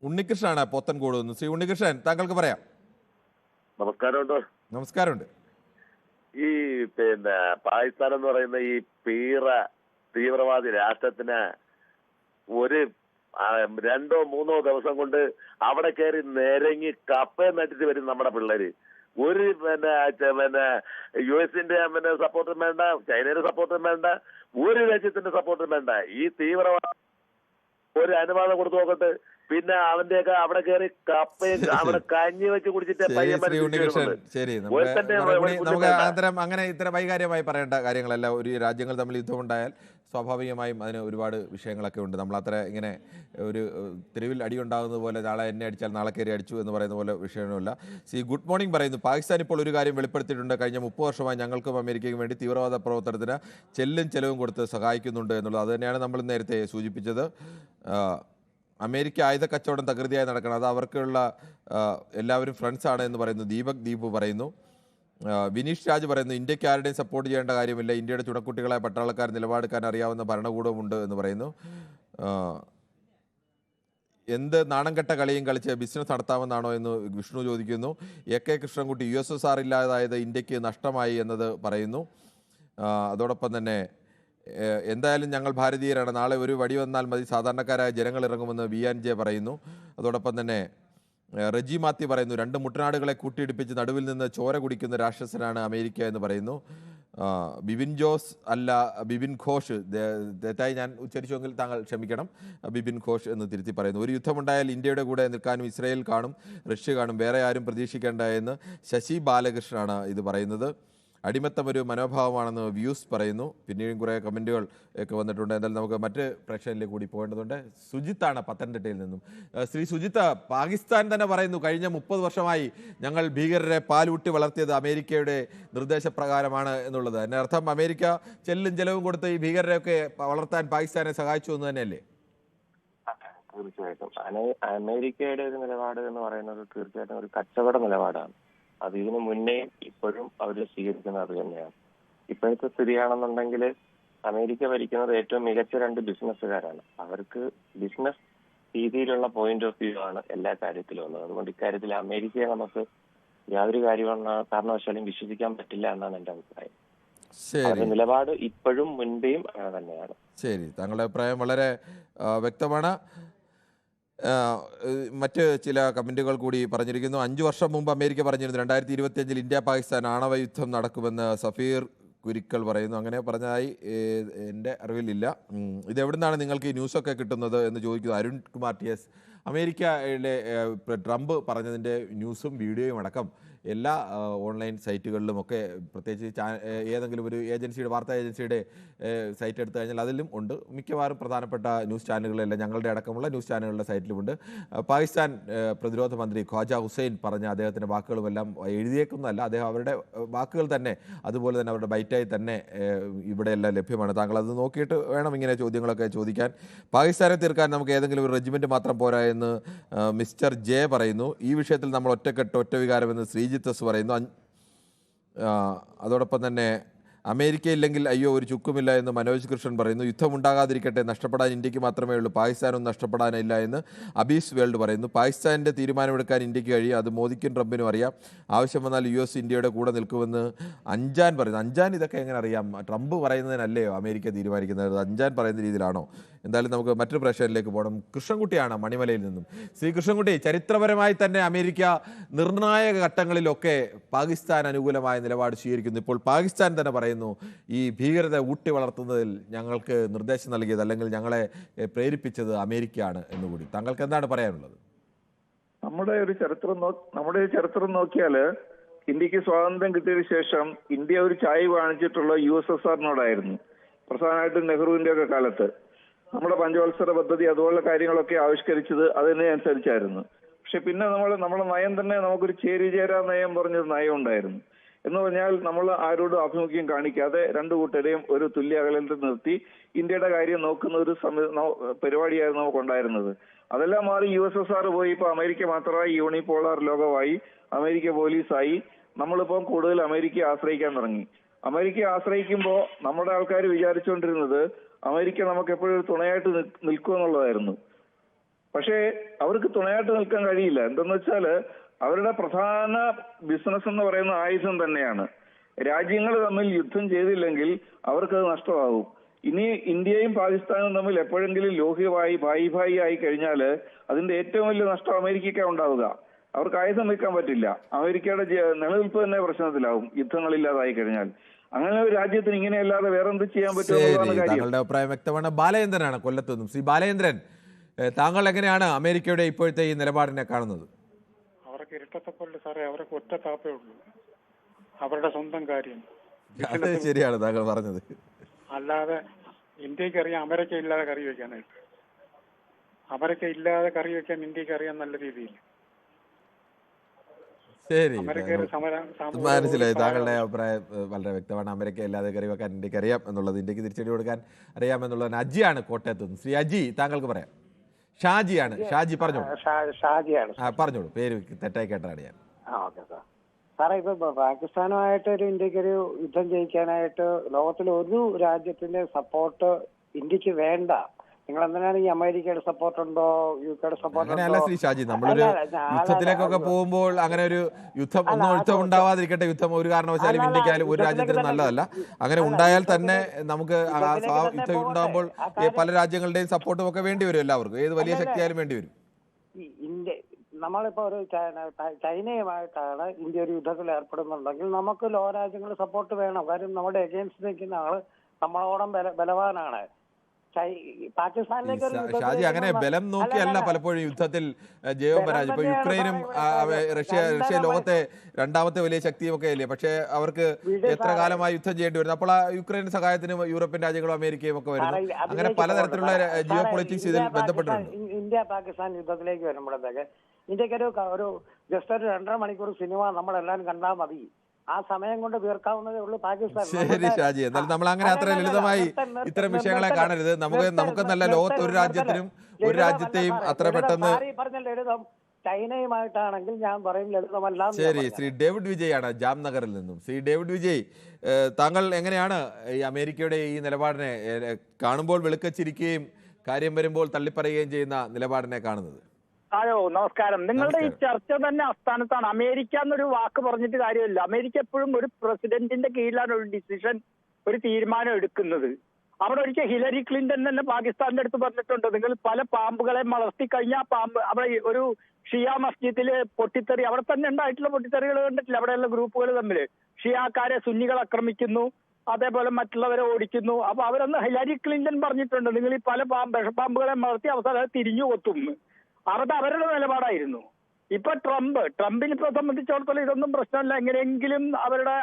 ഉണ്ണികൃഷ്ണനാണ് പോത്തൻകോട് നിന്ന്. ശ്രീ ഉണ്ണികൃഷ്ണൻ, താങ്കൾക്ക് പറയാം. നമസ്കാരമുണ്ട്. ഈ പാകിസ്ഥാൻ എന്ന് പറയുന്ന ഈ തീവ്രവാദി രാഷ്ട്രത്തിന് ഒരു 2-3 ദിവസം കൊണ്ട് അവിടെ കയറി നിരങ്ങി കപ്പയും നട്ടിട്ട് വരും നമ്മുടെ പിള്ളേര്. ഒരു US-ന്റെ സപ്പോർട്ടും വേണ്ട, ചൈനയുടെ സപ്പോർട്ടും വേണ്ട, ഒരു രാജ്യത്തിന്റെ സപ്പോർട്ടും വേണ്ട. ഈ തീവ്രവാദം ഒരു അനുവാദം കൊടുത്തു നോക്കട്ടെ, പിന്നെ അവന്റെയൊക്കെ അവിടെ കയറി കപ്പയും അവിടെ കഞ്ഞി വെച്ച് കുടിച്ചിട്ട് അങ്ങനെ ഇത്ര വൈകാര്യമായി പറയേണ്ട കാര്യങ്ങളല്ല. ഒരു രാജ്യങ്ങൾ തമ്മിൽ യുദ്ധമുണ്ടായാൽ സ്വാഭാവികമായും അതിന് ഒരുപാട് വിഷയങ്ങളൊക്കെ ഉണ്ട്. നമ്മൾ അത്ര ഇങ്ങനെ ഒരു തെരുവിൽ അടിയുണ്ടാകുന്നത് പോലെ നാളെ എന്നെ അടിച്ചാൽ നാളെ കയറി അടിച്ചു എന്ന് പറയുന്ന പോലെ വിഷയമൊന്നുമില്ല. ഗുഡ് മോർണിംഗ് പറയുന്നു. പാകിസ്ഥാൻ ഇപ്പോൾ ഒരു കാര്യം വെളിപ്പെടുത്തിയിട്ടുണ്ട്. കഴിഞ്ഞ 30 വർഷമായി ഞങ്ങൾക്കും അമേരിക്കയ്ക്കും വേണ്ടി തീവ്രവാദ പ്രവർത്തനത്തിന് ചെലവും കൊടുത്ത് സഹായിക്കുന്നുണ്ട് എന്നുള്ളത്. അത് തന്നെയാണ് നമ്മൾ നേരത്തെ സൂചിപ്പിച്ചത്. അമേരിക്ക ആയുധ കച്ചവടം തകൃതിയായി നടക്കണം, അത് അവർക്കുള്ള എല്ലാവരും ഫ്രണ്ട്സാണ് എന്ന് പറയുന്നു. ദീപ് പറയുന്നു. വിനീഷ് രാജ് പറയുന്നു ഇന്ത്യക്ക് ആരുടെയും സപ്പോർട്ട് ചെയ്യേണ്ട കാര്യമില്ല, ഇന്ത്യയുടെ ചുണക്കുട്ടികളായ പട്ടാളക്കാർ നിലപാടെടുക്കാൻ അറിയാവുന്ന ഭരണകൂടമുണ്ട് എന്ന് പറയുന്നു. എന്ത് നാണംകെട്ട കളിയും കളിച്ച് ബിസിനസ് നടത്താമെന്നാണോ എന്ന് വിഷ്ണു ചോദിക്കുന്നു. AK കൃഷ്ണൻകുട്ടി USSR ഇല്ലാതായത് ഇന്ത്യക്ക് നഷ്ടമായി എന്നത് പറയുന്നു. അതോടൊപ്പം തന്നെ എന്തായാലും ഞങ്ങൾ ഭാരതീയരാണ്, നാളെ ഒരു വടി വന്നാൽ മതി, സാധാരണക്കാരായ ജനങ്ങൾ ഇറങ്ങുമെന്ന് VNJ പറയുന്നു. അതോടൊപ്പം തന്നെ റജി മാത്തി പറയുന്നു 2 മുട്ടനാടുകളെ കൂട്ടിയിടിപ്പിച്ച് നടുവിൽ നിന്ന് ചോര കുടിക്കുന്ന രാക്ഷസനാണ് അമേരിക്ക എന്ന് പറയുന്നു. ബിബിൻ ജോസ് അല്ല ബിബിൻ ഘോഷ്, തെറ്റായി ഞാൻ ഉച്ചരിച്ചുവെങ്കിൽ താങ്കൾ ക്ഷമിക്കണം, ബിബിൻ ഘോഷ് എന്ന് തിരുത്തി പറയുന്നു. ഒരു യുദ്ധമുണ്ടായാൽ ഇന്ത്യയുടെ കൂടെ നിൽക്കാനും ഇസ്രായേൽ കാണും, റഷ്യ കാണും, വേറെ ആരും പ്രതീക്ഷിക്കേണ്ട എന്ന് ശശി ബാലകൃഷ്ണനാണ് ഇത് പറയുന്നത്. അടിമത്തം ഒരു മനോഭാവമാണെന്ന് വ്യൂസ് പറയുന്നു. പിന്നെയും കുറേ കമൻറ്റുകൾ ഒക്കെ വന്നിട്ടുണ്ട്. എന്തായാലും നമുക്ക് മറ്റ് പ്രേക്ഷകരിലേക്ക് കൂടി പോകേണ്ടതുണ്ട്. സുജിത്താണ് പത്തനംതിട്ടയിൽ നിന്നും. ശ്രീ സുജിത്ത്, പാകിസ്ഥാൻ തന്നെ പറയുന്നു കഴിഞ്ഞ 30 വർഷമായി ഞങ്ങൾ ഭീകരരെ പാലൂട്ടി വളർത്തിയത് അമേരിക്കയുടെ നിർദ്ദേശപ്രകാരമാണ് എന്നുള്ളത്. അതിൻ്റെ അർത്ഥം അമേരിക്ക ചെല്ലും ചെലവും കൊടുത്ത് ഈ ഭീകരരെയൊക്കെ വളർത്താൻ പാകിസ്ഥാനെ സഹായിച്ചു എന്ന് തന്നെയല്ലേ? തീർച്ചയായിട്ടും അമേരിക്കയുടെ ഒരു നിലപാട് എന്ന് പറയുന്നത് തീർച്ചയായിട്ടും ഒരു കച്ചവട നിലപാടാണ്. അത് ഇതിനു മുന്നേയും ഇപ്പോഴും അവർ സ്വീകരിക്കുന്നത് അത് തന്നെയാണ്. ഇപ്പോഴത്തെ സ്ഥിതിയാണെന്നുണ്ടെങ്കിൽ അമേരിക്ക ഭരിക്കുന്നത് ഏറ്റവും മികച്ച 2 ബിസിനസ്സുകാരാണ്. അവർക്ക് ബിസിനസ് രീതിയിലുള്ള പോയിന്റ് ഓഫ് വ്യൂ ആണ് എല്ലാ കാര്യത്തിലും ഉള്ളത്. അതുകൊണ്ട് ഇക്കാര്യത്തിൽ അമേരിക്കയെ നമുക്ക് യാതൊരു കാരണവശാലും വിശ്വസിക്കാൻ പറ്റില്ല എന്നാണ് എന്റെ അഭിപ്രായം. അവരുടെ നിലപാട് ഇപ്പോഴും മുൻപേയും അങ്ങനെ തന്നെയാണ്. ശരി, താങ്കളുടെ അഭിപ്രായം വളരെ വ്യക്തമാണ്. മറ്റ് ചില കമൻറ്റുകൾ കൂടി പറഞ്ഞിരിക്കുന്നു. 5 വർഷം മുമ്പ് അമേരിക്ക പറഞ്ഞിരുന്നു 2025 ഇന്ത്യ പാകിസ്ഥാൻ ആണവ യുദ്ധം നടക്കുമെന്ന് സഫീർ കുരിക്കൾ പറയുന്നു. അങ്ങനെ പറഞ്ഞതായി എൻ്റെ അറിവിലില്ല. ഇതെവിടുന്നാണ് നിങ്ങൾക്ക് ഈ ന്യൂസൊക്കെ കിട്ടുന്നത് എന്ന് ചോദിക്കുന്നു അരുൺ കുമാർ TS. അമേരിക്കയിലെ ട്രംപ് പറഞ്ഞതിൻ്റെ ന്യൂസും വീഡിയോയും അടക്കം എല്ലാ ഓൺലൈൻ സൈറ്റുകളിലുമൊക്കെ, പ്രത്യേകിച്ച് ഏതെങ്കിലും ഒരു ഏജൻസിയുടെ വാർത്താ ഏജൻസിയുടെ സൈറ്റ് എടുത്തു കഴിഞ്ഞാൽ അതിലും ഉണ്ട്. മിക്കവാറും പ്രധാനപ്പെട്ട ന്യൂസ് ചാനലുകളെല്ലാം ഞങ്ങളുടെ അടക്കമുള്ള ന്യൂസ് ചാനലുകളുടെ സൈറ്റിലുമുണ്ട്. പാകിസ്ഥാൻ പ്രതിരോധ മന്ത്രി ഖ്വാജ ഹുസൈൻ പറഞ്ഞ അദ്ദേഹത്തിൻ്റെ വാക്കുകളുമെല്ലാം എഴുതിയേക്കുന്നതല്ല, അദ്ദേഹം അവരുടെ വാക്കുകൾ തന്നെ അതുപോലെ തന്നെ അവരുടെ ബൈറ്റായി തന്നെ ഇവിടെയെല്ലാം ലഭ്യമാണ്. താങ്കൾ അത് നോക്കിയിട്ട് വേണം ഇങ്ങനെ ചോദ്യങ്ങളൊക്കെ ചോദിക്കാൻ. പാകിസ്ഥാനെ തീർക്കാൻ നമുക്ക് ഏതെങ്കിലും ഒരു റെജിമെൻറ്റ് മാത്രം പോരാ എന്ന് മിസ്റ്റർ ജെ പറയുന്നു. ഈ വിഷയത്തിൽ നമ്മൾ ഒറ്റക്കെട്ട് ഒറ്റ വികാരമെന്ന് ശ്രീജിത്ത് പറയുന്നു. അതോടൊപ്പം തന്നെ അമേരിക്ക ഇല്ലെങ്കിൽ അയ്യോ ഒരു ചുക്കുമില്ല എന്ന് മനോജ് കൃഷ്ണൻ പറയുന്നു. യുദ്ധമുണ്ടാകാതിരിക്കട്ടെ, നഷ്ടപ്പെടാൻ ഇന്ത്യക്ക് മാത്രമേ ഉള്ളൂ, പാകിസ്ഥാനൊന്നും നഷ്ടപ്പെടാനില്ല എന്ന് അബീസ് വേൾഡ് പറയുന്നു. പാകിസ്ഥാൻ്റെ തീരുമാനമെടുക്കാൻ ഇന്ത്യക്ക് കഴിയും, അത് മോദിക്കും ട്രംപിനും അറിയാം. ആവശ്യം വന്നാൽ US ഇന്ത്യയുടെ കൂടെ നിൽക്കുമെന്ന് അഞ്ചാൻ പറയുന്നു. അഞ്ചാൻ ഇതൊക്കെ എങ്ങനെ അറിയാം? ട്രംപ് പറയുന്നതിനല്ലയോ അമേരിക്ക തീരുമാനിക്കുന്നത്? അഞ്ചാൻ പറയുന്ന രീതിയിലാണോ? എന്തായാലും നമുക്ക് മറ്റൊരു പ്രശ്നത്തിലേക്ക് പോകണം. കൃഷ്ണൻകുട്ടിയാണ് മണിമലയിൽ നിന്നും. ശ്രീ കൃഷ്ണൻകുട്ടി, ചരിത്രപരമായി തന്നെ അമേരിക്ക നിർണായക ഘട്ടങ്ങളിലൊക്കെ പാകിസ്ഥാൻ അനുകൂലമായ നിലപാട് സ്വീകരിക്കുന്നു. ഇപ്പോൾ പാകിസ്ഥാൻ തന്നെ പറയുന്നു ഈ ഭീകരത ഊട്ടി വളർത്തുന്നതിൽ ഞങ്ങൾക്ക് നിർദ്ദേശം നൽകിയത് അല്ലെങ്കിൽ ഞങ്ങളെ പ്രേരിപ്പിച്ചത് അമേരിക്കയാണ് എന്നുകൂടി. താങ്കൾക്ക് എന്താണ് പറയാനുള്ളത്? നമ്മുടെ ചരിത്രം നോക്കിയാല് ഇന്ത്യക്ക് സ്വാതന്ത്ര്യം കിട്ടിയതിനു ശേഷം ഇന്ത്യ ഒരു ചായ്വ് കാണിച്ചിട്ടുള്ള USSRനോടായിരുന്നു. പ്രധാനമായിട്ടും നെഹ്റുവിന്റെ ഒക്കെ കാലത്ത് നമ്മുടെ പഞ്ചവത്സര പദ്ധതി അതുപോലുള്ള കാര്യങ്ങളൊക്കെ ആവിഷ്കരിച്ചത് അതിനനുസരിച്ചായിരുന്നു. പക്ഷെ പിന്നെ നമ്മുടെ നയം തന്നെ നമുക്കൊരു ചേരിചേരാ നയം പറഞ്ഞൊരു നയം ഉണ്ടായിരുന്നു. എന്ന് പറഞ്ഞാൽ നമ്മൾ ആരോടും ആഭിമുഖ്യം കാണിക്കാതെ 2 കൂട്ടരെയും ഒരു തുല്യ അകലത്തിൽ നിർത്തി ഇന്ത്യയുടെ കാര്യം നോക്കുന്ന ഒരു പരിപാടിയായിരുന്നു നമുക്കുണ്ടായിരുന്നത്. അതെല്ലാം മാറി USSR പോയി ഇപ്പൊ അമേരിക്ക മാത്രമായി യൂണിപോളാർ ലോകമായി, അമേരിക്ക പോലീസായി. നമ്മളിപ്പം കൂടുതൽ അമേരിക്കയെ ആശ്രയിക്കാൻ തുടങ്ങി. അമേരിക്കയെ ആശ്രയിക്കുമ്പോൾ നമ്മുടെ ആൾക്കാർ വിചാരിച്ചുകൊണ്ടിരുന്നത് അമേരിക്ക നമുക്ക് എപ്പോഴും തുണയായിട്ട് നിൽക്കുമെന്നുള്ളതായിരുന്നു. പക്ഷേ അവർക്ക് തുണയായിട്ട് നിൽക്കാൻ കഴിയില്ല. എന്തെന്ന് വെച്ചാല് അവരുടെ പ്രധാന ബിസിനസ് എന്ന് പറയുന്ന ആയുധം തന്നെയാണ്. രാജ്യങ്ങൾ തമ്മിൽ യുദ്ധം ചെയ്തില്ലെങ്കിൽ അവർക്കത് നഷ്ടമാകും. ഇനി ഇന്ത്യയും പാകിസ്ഥാനും തമ്മിൽ എപ്പോഴെങ്കിലും ലോഹ്യമായി ഭായി ആയി കഴിഞ്ഞാൽ അതിന്റെ ഏറ്റവും വലിയ നഷ്ടം അമേരിക്കയ്ക്കാണ് ഉണ്ടാവുക. അവർക്ക് ആയുധം വെക്കാൻ പറ്റില്ല. അമേരിക്കയുടെ നിലനിൽപ്പ് തന്നെ പ്രശ്നത്തിലാവും യുദ്ധങ്ങളില്ലാതായി കഴിഞ്ഞാൽ. അങ്ങനെ ഒരു രാജ്യത്തിന് ഇങ്ങനെയല്ലാതെ വേറെന്ത് ചെയ്യാൻ പറ്റുമെന്നുള്ളതാണ് കാര്യം. താങ്കളുടെ അഭിപ്രായം വ്യക്തമാണ്. ബാലചന്ദ്രനാണ് കൊല്ലത്തുനിന്നും. ശ്രീ ബാലചന്ദ്രൻ, താങ്കൾ എങ്ങനെയാണ് അമേരിക്കയുടെ ഇപ്പോഴത്തെ ഈ നിലപാടിനെ കാണുന്നത്? അവർക്ക് ഇരട്ടത്തപ്പുണ്ട് സാറേ, അവർക്ക് ഒറ്റ താപ്പേ ഉള്ളൂ, അവരുടെ സ്വന്തം കാര്യം. അത് ശരിയാണ് താങ്കൾ പറഞ്ഞത്. അല്ലാതെ ഇന്ത്യക്ക് അറിയാം അമേരിക്ക ഇല്ലാതെ കറി വെക്കാനായിട്ട്. അമേരിക്ക ഇല്ലാതെ കറി വെക്കാൻ ഇന്ത്യക്ക് അറിയാം നല്ല രീതിയിൽ. ശരി, മനസ്സിലായി. താങ്കളുടെ അഭിപ്രായം വളരെ വ്യക്തമാണ്. അമേരിക്ക ഇല്ലാതെ കറി വെക്കാൻ ഇന്ത്യക്ക് അറിയാം എന്നുള്ളത്, ഇന്ത്യക്ക് തിരിച്ചടി കൊടുക്കാൻ അറിയാമെന്നുള്ളത്. അജിയാണ് കോട്ടയത്ത് നിന്ന്. ശ്രീ അജി, താങ്കൾക്ക് പറയാം. ഷാജിയാണ്. ഷാജി പറഞ്ഞോളൂ. ഷാജിയാണ്. പറഞ്ഞോളൂ, പേര് തെറ്റായി കേട്ടാണ് ഞാൻ. Okay sir. സാറേ, ഇപ്പൊ പാകിസ്ഥാനുമായിട്ട് ഒരു ഇന്ത്യക്കൊരു യുദ്ധം ജയിക്കാനായിട്ട് ലോകത്തിൽ ഒരു രാജ്യത്തിന്റെ സപ്പോർട്ട് ഇന്ത്യക്ക് വേണ്ട. നിങ്ങൾ എന്തിനാണ് ഈ അമേരിക്കയുടെ സപ്പോർട്ട് ഉണ്ടോ, യുകെയുടെ സപ്പോർട്ട് ഉണ്ടോ? അങ്ങനെയല്ല ശ്രീ ഷാജി, നമ്മളൊരു യുദ്ധത്തിലേക്കൊക്കെ പോകുമ്പോൾ അങ്ങനെ ഒരു യുദ്ധം ഉണ്ടാവാതിരിക്കട്ടെ. യുദ്ധം ഒരു കാരണവശാലും ഇന്ത്യക്കായാലും ഒരു രാജ്യത്തിനും നല്ലതല്ല. അങ്ങനെ ഉണ്ടായാൽ തന്നെ നമുക്ക് യുദ്ധം ഉണ്ടാകുമ്പോൾ പല രാജ്യങ്ങളുടെയും സപ്പോർട്ടും ഒക്കെ വേണ്ടി വരും. എല്ലാവർക്കും ഏത് വലിയ ശക്തിയായാലും വേണ്ടി വരും. ഇന്ത്യ നമ്മളിപ്പോ ഒരു ചൈനയുമായിട്ടാണ് ഇന്ത്യ ഒരു യുദ്ധത്തിൽ ഏർപ്പെടുന്നുണ്ടെങ്കിൽ നമുക്ക് ലോകരാജ്യങ്ങളുടെ സപ്പോർട്ട് വേണം. കാര്യം നമ്മുടെ എഗെയിൻസ്റ്റ് നിൽക്കുന്ന ആള് നമ്മളോളം ബലവാനാണ്. പാകിസ്ഥാനിലേക്ക് ഒരു ഷാജി യുദ്ധത്തിലേക്ക് അങ്ങനെ നമ്മൾ- ബലം നോക്കിയല്ല അല്ലല്ല. പലപ്പോഴും യുദ്ധത്തിൽ ജയവും പരാജയം. ഇപ്പൊ തന്നെയാണ് യുക്രൈനും റഷ്യ ലോകത്തെ രണ്ടാമത്തെ വലിയ ശക്തിയും ഒക്കെ അല്ലേ, പക്ഷേ അവർക്ക് എത്ര കാലമായി യുദ്ധം ചെയ്യേണ്ടി വരുന്നു. അപ്പോൾ ആ യുക്രൈൻ സഹായത്തിന് യൂറോപ്യൻ രാജ്യങ്ങളും അമേരിക്കയും ഒക്കെ വരുന്നു. അങ്ങനെ പലതരത്തിലുള്ള ജിയോ പൊളിറ്റിക്സ് ഇതിൽ ബന്ധപ്പെട്ടിട്ടുണ്ട്. ഇന്ത്യ പാകിസ്ഥാൻ യുദ്ധത്തിലേക്ക് വരുമ്പോഴത്തേക്ക് ഇന്ത്യക്ക് ഒരു ജസ്റ്റ് ഒരു 2.5 മണിക്കൂർ സിനിമ നമ്മളെല്ലാവരും കണ്ടാൽ മതി. ആ സമയം കൊണ്ട് തീർക്കാവുന്നതേ ഉള്ളൂ പാകിസ്ഥാൻ. ശരി ഷാജി, എന്നാലും നമ്മൾ അങ്ങനെ അത്ര ലളിതമായി ഇത്തരം വിഷയങ്ങളെ കാണരുത്. നമുക്ക് നല്ല ലോകത്ത് ഒരു രാജ്യത്തെയും അത്ര പെട്ടെന്ന് പറഞ്ഞ ലളിതം ചൈനയുമായിട്ടാണെങ്കിൽ ഞാൻ പറയും ലളിതമല്ല. ശരി, ശ്രീ ഡേവിഡ് വിജയ് ആണ് ജാംനഗറിൽ നിന്നും. ശ്രീ ഡേവിഡ് വിജയ്, താങ്കൾ എങ്ങനെയാണ് ഈ അമേരിക്കയുടെ ഈ നിലപാടിനെ കാണുമ്പോൾ വെളുക്കച്ചിരിക്കുകയും കാര്യം വരുമ്പോൾ തള്ളിപ്പറയുകയും ചെയ്യുന്ന നിലപാടിനെ കാണുന്നത്? ഹലോ, നമസ്കാരം. നിങ്ങളുടെ ഈ ചർച്ച തന്നെ അസ്ഥാനത്താണ്. അമേരിക്ക എന്നൊരു വാക്ക് പറഞ്ഞിട്ട് കാര്യമില്ല. അമേരിക്ക എപ്പോഴും ഒരു പ്രസിഡന്റിന്റെ കീഴിലാണ് ഒരു ഡിസിഷൻ, ഒരു തീരുമാനം എടുക്കുന്നത്. അവിടെ ഒരിക്കൽ ഹിലരി ക്ലിന്റൺ തന്നെ പാകിസ്ഥാന്റെ അടുത്ത് പറഞ്ഞിട്ടുണ്ട്, നിങ്ങൾ പല പാമ്പുകളെ വളർത്തി കഴിഞ്ഞാൽ പാമ്പ് അവിടെ ഒരു ഷിയ മസ്ജിദില് പൊട്ടിത്തെറി, അവിടെ തന്നെ ഉണ്ടായിട്ടുള്ള പൊട്ടിത്തെറികൾ കണ്ടിട്ടില്ല. അവിടെയുള്ള ഗ്രൂപ്പുകൾ തമ്മിൽ ഷിയാക്കാരെ സുന്നികൾ ആക്രമിക്കുന്നു, അതേപോലെ മറ്റുള്ളവരെ ഓടിക്കുന്നു. അപ്പൊ അവരൊന്ന് ഹിലരി ക്ലിന്റൺ പറഞ്ഞിട്ടുണ്ട്, നിങ്ങൾ ഈ പല വിഷപ്പാമ്പുകളെ വളർത്തി അവസാനം തിരിഞ്ഞു കൊത്തും. അവരുടെ നിലപാടായിരുന്നു. ഇപ്പൊ ട്രംപിനെ ഇപ്പൊ സംബന്ധിച്ചിടത്തോളം ഇതൊന്നും പ്രശ്നമല്ല. എങ്ങനെയെങ്കിലും അവരുടെ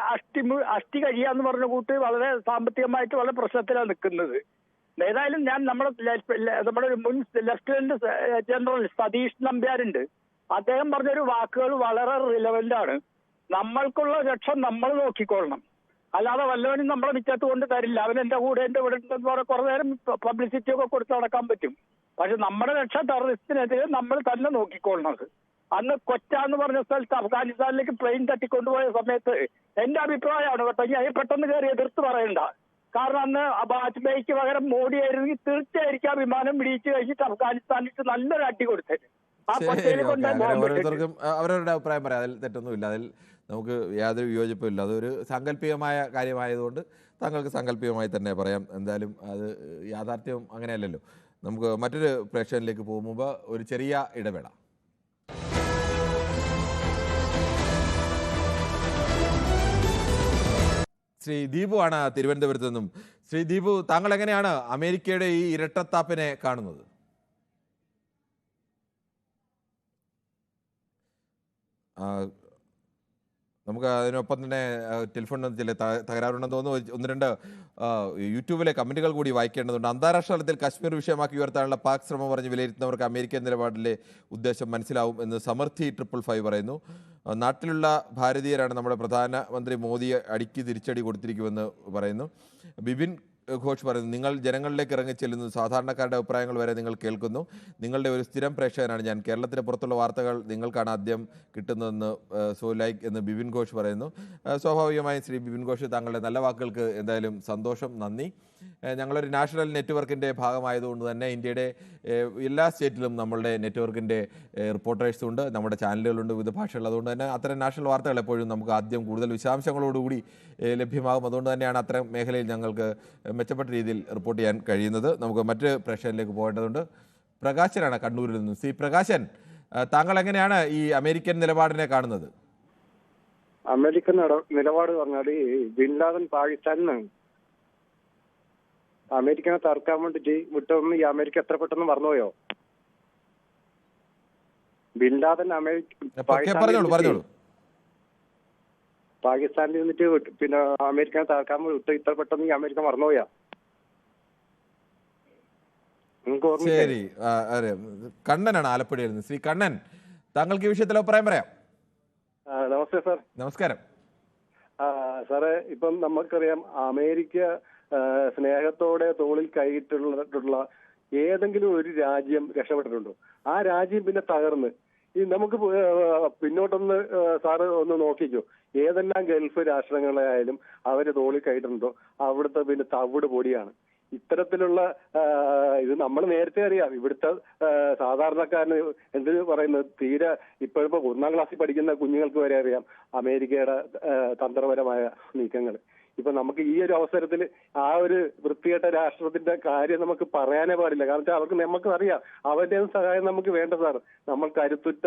അഷ്ടി കഴിയാന്ന് പറഞ്ഞ കൂട്ട് വളരെ സാമ്പത്തികമായിട്ട് വളരെ പ്രശ്നത്തിലാണ് നിൽക്കുന്നത്. ഏതായാലും ഞാൻ നമ്മുടെ മുൻ ലഫ്റ്റനന്റ് ജനറൽ സതീഷ് നമ്പ്യാരുണ്ട്, അദ്ദേഹം പറഞ്ഞൊരു വാക്കുകൾ വളരെ റിലവന്റ് ആണ്. നമ്മൾക്കുള്ള രക്ഷ നമ്മൾ നോക്കിക്കൊള്ളണം, അല്ലാതെ വല്ലവനും നമ്മളെ മിറ്റത്ത് കൊണ്ട് തരില്ല. അവൻ എന്റെ കൂടെ കുറെ നേരം പബ്ലിസിറ്റി ഒക്കെ കൊടുത്ത് നടക്കാൻ പറ്റും. പക്ഷെ നമ്മുടെ രക്ഷ ടെററിസ്റ്റിനെതിരെ നമ്മൾ തന്നെ നോക്കിക്കൊള്ളണത്. അന്ന് കൊച്ച എന്ന് പറഞ്ഞ സ്ഥലത്ത് അഫ്ഗാനിസ്ഥാനിലേക്ക് പ്ലെയിൻ തട്ടിക്കൊണ്ടുപോയ സമയത്ത് എന്റെ അഭിപ്രായമാണ് കേട്ടോ, ഞാൻ പെട്ടെന്ന് കയറി എതിർത്ത് പറയണ്ട. കാരണം അന്ന് വാജ്പേയിക്ക് പകരം മോഡി ആയിരുന്നെങ്കിൽ തീർച്ചയായിരിക്കും ആ വിമാനം പിടിച്ചു കഴിഞ്ഞിട്ട് അഫ്ഗാനിസ്ഥാനിട്ട് നല്ലൊരു അടി കൊടുത്തത്. ആ കൊച്ചയിൽ കൊണ്ട് ഓരോരുത്തർക്കും അവരവരുടെ അഭിപ്രായം പറയാം, അതിൽ തെറ്റൊന്നുമില്ല, അതിൽ നമുക്ക് യാതൊരു വിയോജിപ്പുമില്ല. അതൊരു സാങ്കല്പികമായ കാര്യമായതുകൊണ്ട് താങ്കൾക്ക് സാങ്കല്പികമായി തന്നെ പറയാം. എന്തായാലും അത് യാഥാർത്ഥ്യം അങ്ങനെയല്ലല്ലോ. നമുക്ക് മറ്റൊരു പ്രേക്ഷകനിലേക്ക് പോകും മുമ്പ് ഒരു ചെറിയ ഇടവേള. ശ്രീ ദീപു ആണ് തിരുവനന്തപുരത്ത് നിന്നും. ശ്രീ ദീപു, താങ്കൾ എങ്ങനെയാണ് അമേരിക്കയുടെ ഈ ഇരട്ടത്താപ്പിനെ കാണുന്നത്? നമുക്ക് അതിനൊപ്പം തന്നെ ടെലിഫോണിന് ചില തകരാറുണ്ടെന്ന് തോന്നുന്നു. 1-2 യൂട്യൂബിലെ കമന്റുകൾ കൂടി വായിക്കേണ്ടതുണ്ട്. അന്താരാഷ്ട്ര തലത്തിൽ കശ്മീർ വിഷയമാക്കി ഉയർത്താനുള്ള പാക് ശ്രമം പറഞ്ഞ് വിലയിരുത്തുന്നവർക്ക് അമേരിക്കൻ നിലപാടിലെ ഉദ്ദേശം മനസ്സിലാവും എന്ന് സമർത്ഥി 555 പറയുന്നു. നാട്ടിലുള്ള ഭാരതീയരാണ് നമ്മുടെ പ്രധാനമന്ത്രി മോദിയെ അടിക്ക് തിരിച്ചടി കൊടുത്തിരിക്കുമെന്ന് പറയുന്നു. ബിപിൻ ഘോഷ് പറയുന്നു, നിങ്ങൾ ജനങ്ങളിലേക്ക് ഇറങ്ങിച്ചെല്ലുന്നു, സാധാരണക്കാരുടെ അഭിപ്രായങ്ങൾ വരെ നിങ്ങൾ കേൾക്കുന്നു. നിങ്ങളുടെ ഒരു സ്ഥിരം പ്രേക്ഷകനാണ് ഞാൻ. കേരളത്തിന് പുറത്തുള്ള വാർത്തകൾ നിങ്ങൾക്കാണ് ആദ്യം കിട്ടുന്നതെന്ന് സോ ലൈക്ക് എന്ന് ബിപിൻ ഘോഷ് പറയുന്നു. സ്വാഭാവികമായും ശ്രീ ബിപിൻ ഘോഷ്, താങ്കളുടെ നല്ല വാക്കുകൾക്ക് എന്തായാലും സന്തോഷം, നന്ദി. ഞങ്ങളൊരു നാഷണൽ നെറ്റ്വർക്കിൻ്റെ ഭാഗമായതുകൊണ്ട് തന്നെ ഇന്ത്യയുടെ എല്ലാ സ്റ്റേറ്റിലും നമ്മളുടെ നെറ്റ്വർക്കിൻ്റെ റിപ്പോർട്ടേഴ്സും ഉണ്ട്, നമ്മുടെ ചാനലുകളുണ്ട് വിവിധ ഭാഷകൾ. അതുകൊണ്ട് തന്നെ അത്തരം നാഷണൽ വാർത്തകൾ എപ്പോഴും നമുക്ക് ആദ്യം കൂടുതൽ വിശദാംശങ്ങളോടുകൂടി ലഭ്യമാകും. അതുകൊണ്ട് തന്നെയാണ് അത്തരം മേഖലയിൽ ഞങ്ങൾക്ക് മെച്ചപ്പെട്ട രീതിയിൽ റിപ്പോർട്ട് ചെയ്യാൻ കഴിയുന്നത്. നമുക്ക് മറ്റ് പ്രേക്ഷകരിലേക്ക് പോകേണ്ടതുണ്ട്. പ്രകാശനാണ് കണ്ണൂരിൽ നിന്ന്. ശ്രീ പ്രകാശൻ, താങ്കൾ എങ്ങനെയാണ് ഈ അമേരിക്കൻ നിലപാടിനെ കാണുന്നത്? അമേരിക്കൻ നിലപാട് പറഞ്ഞാൽ ബിൻ ലാദൻ പാകിസ്ഥാനിൽ അമേരിക്കനെ തർക്കാൻ വേണ്ടിട്ട് വിട്ടൊന്നും ഈ അമേരിക്ക എത്ര പെട്ടെന്ന് മറന്നുപോയോ? ബിൻ ലാദൻ പാകിസ്ഥാനിൽ നിന്നിട്ട് പിന്നെ അമേരിക്കനെ തകർക്കാൻ വിട്ട് ഇത്ര പെട്ടെന്ന് ഈ അമേരിക്ക മറന്നുപോയാ? ശരി, കണ്ണനാണ് ആലപ്പുഴയിൽ നിന്ന്. ശ്രീ കണ്ണൻ, താങ്കൾക്ക് ഈ വിഷയത്തിൽ അഭിപ്രായം പറയാം. നമസ്തേ സാർ. നമസ്കാരം സാറേ. ഇപ്പം നമുക്കറിയാം അമേരിക്ക സ്നേഹത്തോടെ തോളിൽ കൈയിട്ടുള്ള ഏതെങ്കിലും ഒരു രാജ്യം രക്ഷപ്പെട്ടിട്ടുണ്ടോ? ആ രാജ്യം പിന്നെ തകർന്ന് ഈ നമുക്ക് പിന്നോട്ടൊന്ന് സാറ് ഒന്ന് നോക്കിക്കോ, ഏതെല്ലാം ഗൾഫ് രാഷ്ട്രങ്ങളായാലും അവര് തോളിൽ കൈയിട്ടുണ്ടോ അവിടുത്തെ പിന്നെ തവിട് പൊടിയാണ്. ഇത്തരത്തിലുള്ള ഇത് നമ്മൾ നേരത്തെ അറിയാം. ഇവിടുത്തെ സാധാരണക്കാരന് എന്ത് പറയുന്നത്, തീരെ ഇപ്പോഴിപ്പോ 1ാം ക്ലാസ്സിൽ പഠിക്കുന്ന കുഞ്ഞുങ്ങൾക്ക് വരെ അറിയാം അമേരിക്കയുടെ തന്ത്രപരമായ നീക്കങ്ങൾ. ഇപ്പൊ നമുക്ക് ഈ ഒരു അവസരത്തിൽ ആ ഒരു വൃത്തികെട്ട രാഷ്ട്രത്തിന്റെ കാര്യം നമുക്ക് പറയാനേ പാടില്ല. കാരണം അവർക്ക് നമുക്ക് അറിയാം അവരുടെ സഹായം നമുക്ക് വേണ്ട സാർ. നമ്മൾ കരുത്തുറ്റ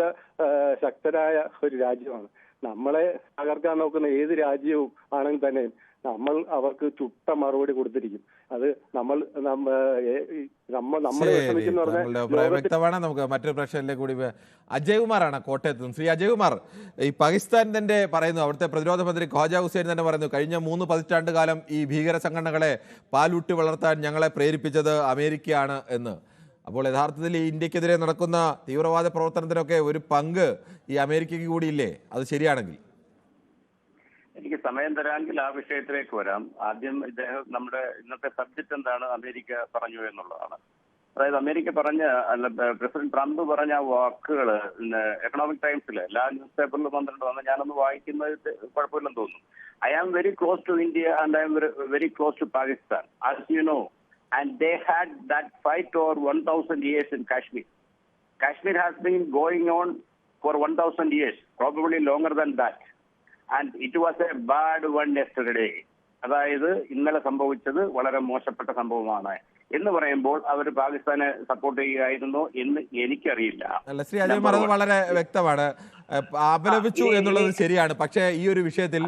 ശക്തരായ ഒരു രാജ്യമാണ്. നമ്മളെ തകർക്കാൻ നോക്കുന്ന ഏത് രാജ്യവും ആണെങ്കിൽ തന്നെ നമ്മൾ അവർക്ക് ചുട്ട മറുപടി കൊടുത്തിരിക്കും. അത് നമ്മൾ വിഷമിക്കുന്ന താങ്കളുടെ അഭിപ്രായം വ്യക്തമാണ്. നമുക്ക് മറ്റൊരു പ്രശ്നത്തിലേക്ക് കൂടി അജയ് കുമാറാണ് കോട്ടയത്ത് നിന്ന്. ശ്രീ അജയ് കുമാർ, ഈ പാകിസ്ഥാൻ തന്നെ പറയുന്നു, അവിടുത്തെ പ്രതിരോധ മന്ത്രി ഖ്വാജ ഹുസൈൻ തന്നെ പറയുന്നു, കഴിഞ്ഞ 3 പതിറ്റാണ്ട് കാലം ഈ ഭീകര സംഘടനകളെ പാലൂട്ടി വളർത്താൻ ഞങ്ങളെ പ്രേരിപ്പിച്ചത് അമേരിക്കയാണ് എന്ന്. അപ്പോൾ യഥാർത്ഥത്തിൽ ഈ ഇന്ത്യക്കെതിരെ നടക്കുന്ന തീവ്രവാദ പ്രവർത്തനത്തിനൊക്കെ ഒരു പങ്ക് ഈ അമേരിക്കയ്ക്ക് കൂടിയില്ലേ? അത് ശരിയാണെങ്കിൽ എനിക്ക് സമയം തരാമെങ്കിൽ ആ വിഷയത്തിലേക്ക് വരാം. ആദ്യം ഇദ്ദേഹം നമ്മുടെ ഇന്നത്തെ സബ്ജക്ട് എന്താണ്, അമേരിക്ക പറഞ്ഞു എന്നുള്ളതാണ്. അതായത് അമേരിക്ക പറഞ്ഞ പ്രസിഡന്റ് ട്രംപ് പറഞ്ഞ വാക്കുകൾ എക്കണോമിക് ടൈംസിൽ എല്ലാ ന്യൂസ് പേപ്പറിലും വന്നിട്ടുണ്ട്. ഞാനൊന്ന് വായിക്കുന്നത് കുഴപ്പമില്ലെന്ന് തോന്നുന്നു. I am very close to India and I am very close to Pakistan as you know, and they had that fight over 1000 years in Kashmir. Kashmir has been going on for 1000 years, probably longer than that. And it was a bad one yesterday. അതായത് ഇന്നലെ സംഭവിച്ചത് വളരെ മോശപ്പെട്ട സംഭവമാണ് എന്ന് പറയുമ്പോൾ അവർ പാകിസ്ഥാനെ support ചെയ്യുകയായിരുന്നു എന്ന് എനിക്കറിയില്ല. അല്ല, ശ്രീ അജയ് കുമാർ, അത് വളരെ വ്യക്തമാണ്. അപലപിച്ചു എന്നുള്ളത് ശരിയാണ്. പക്ഷേ ഈ ഒരു വിഷയത്തിൽ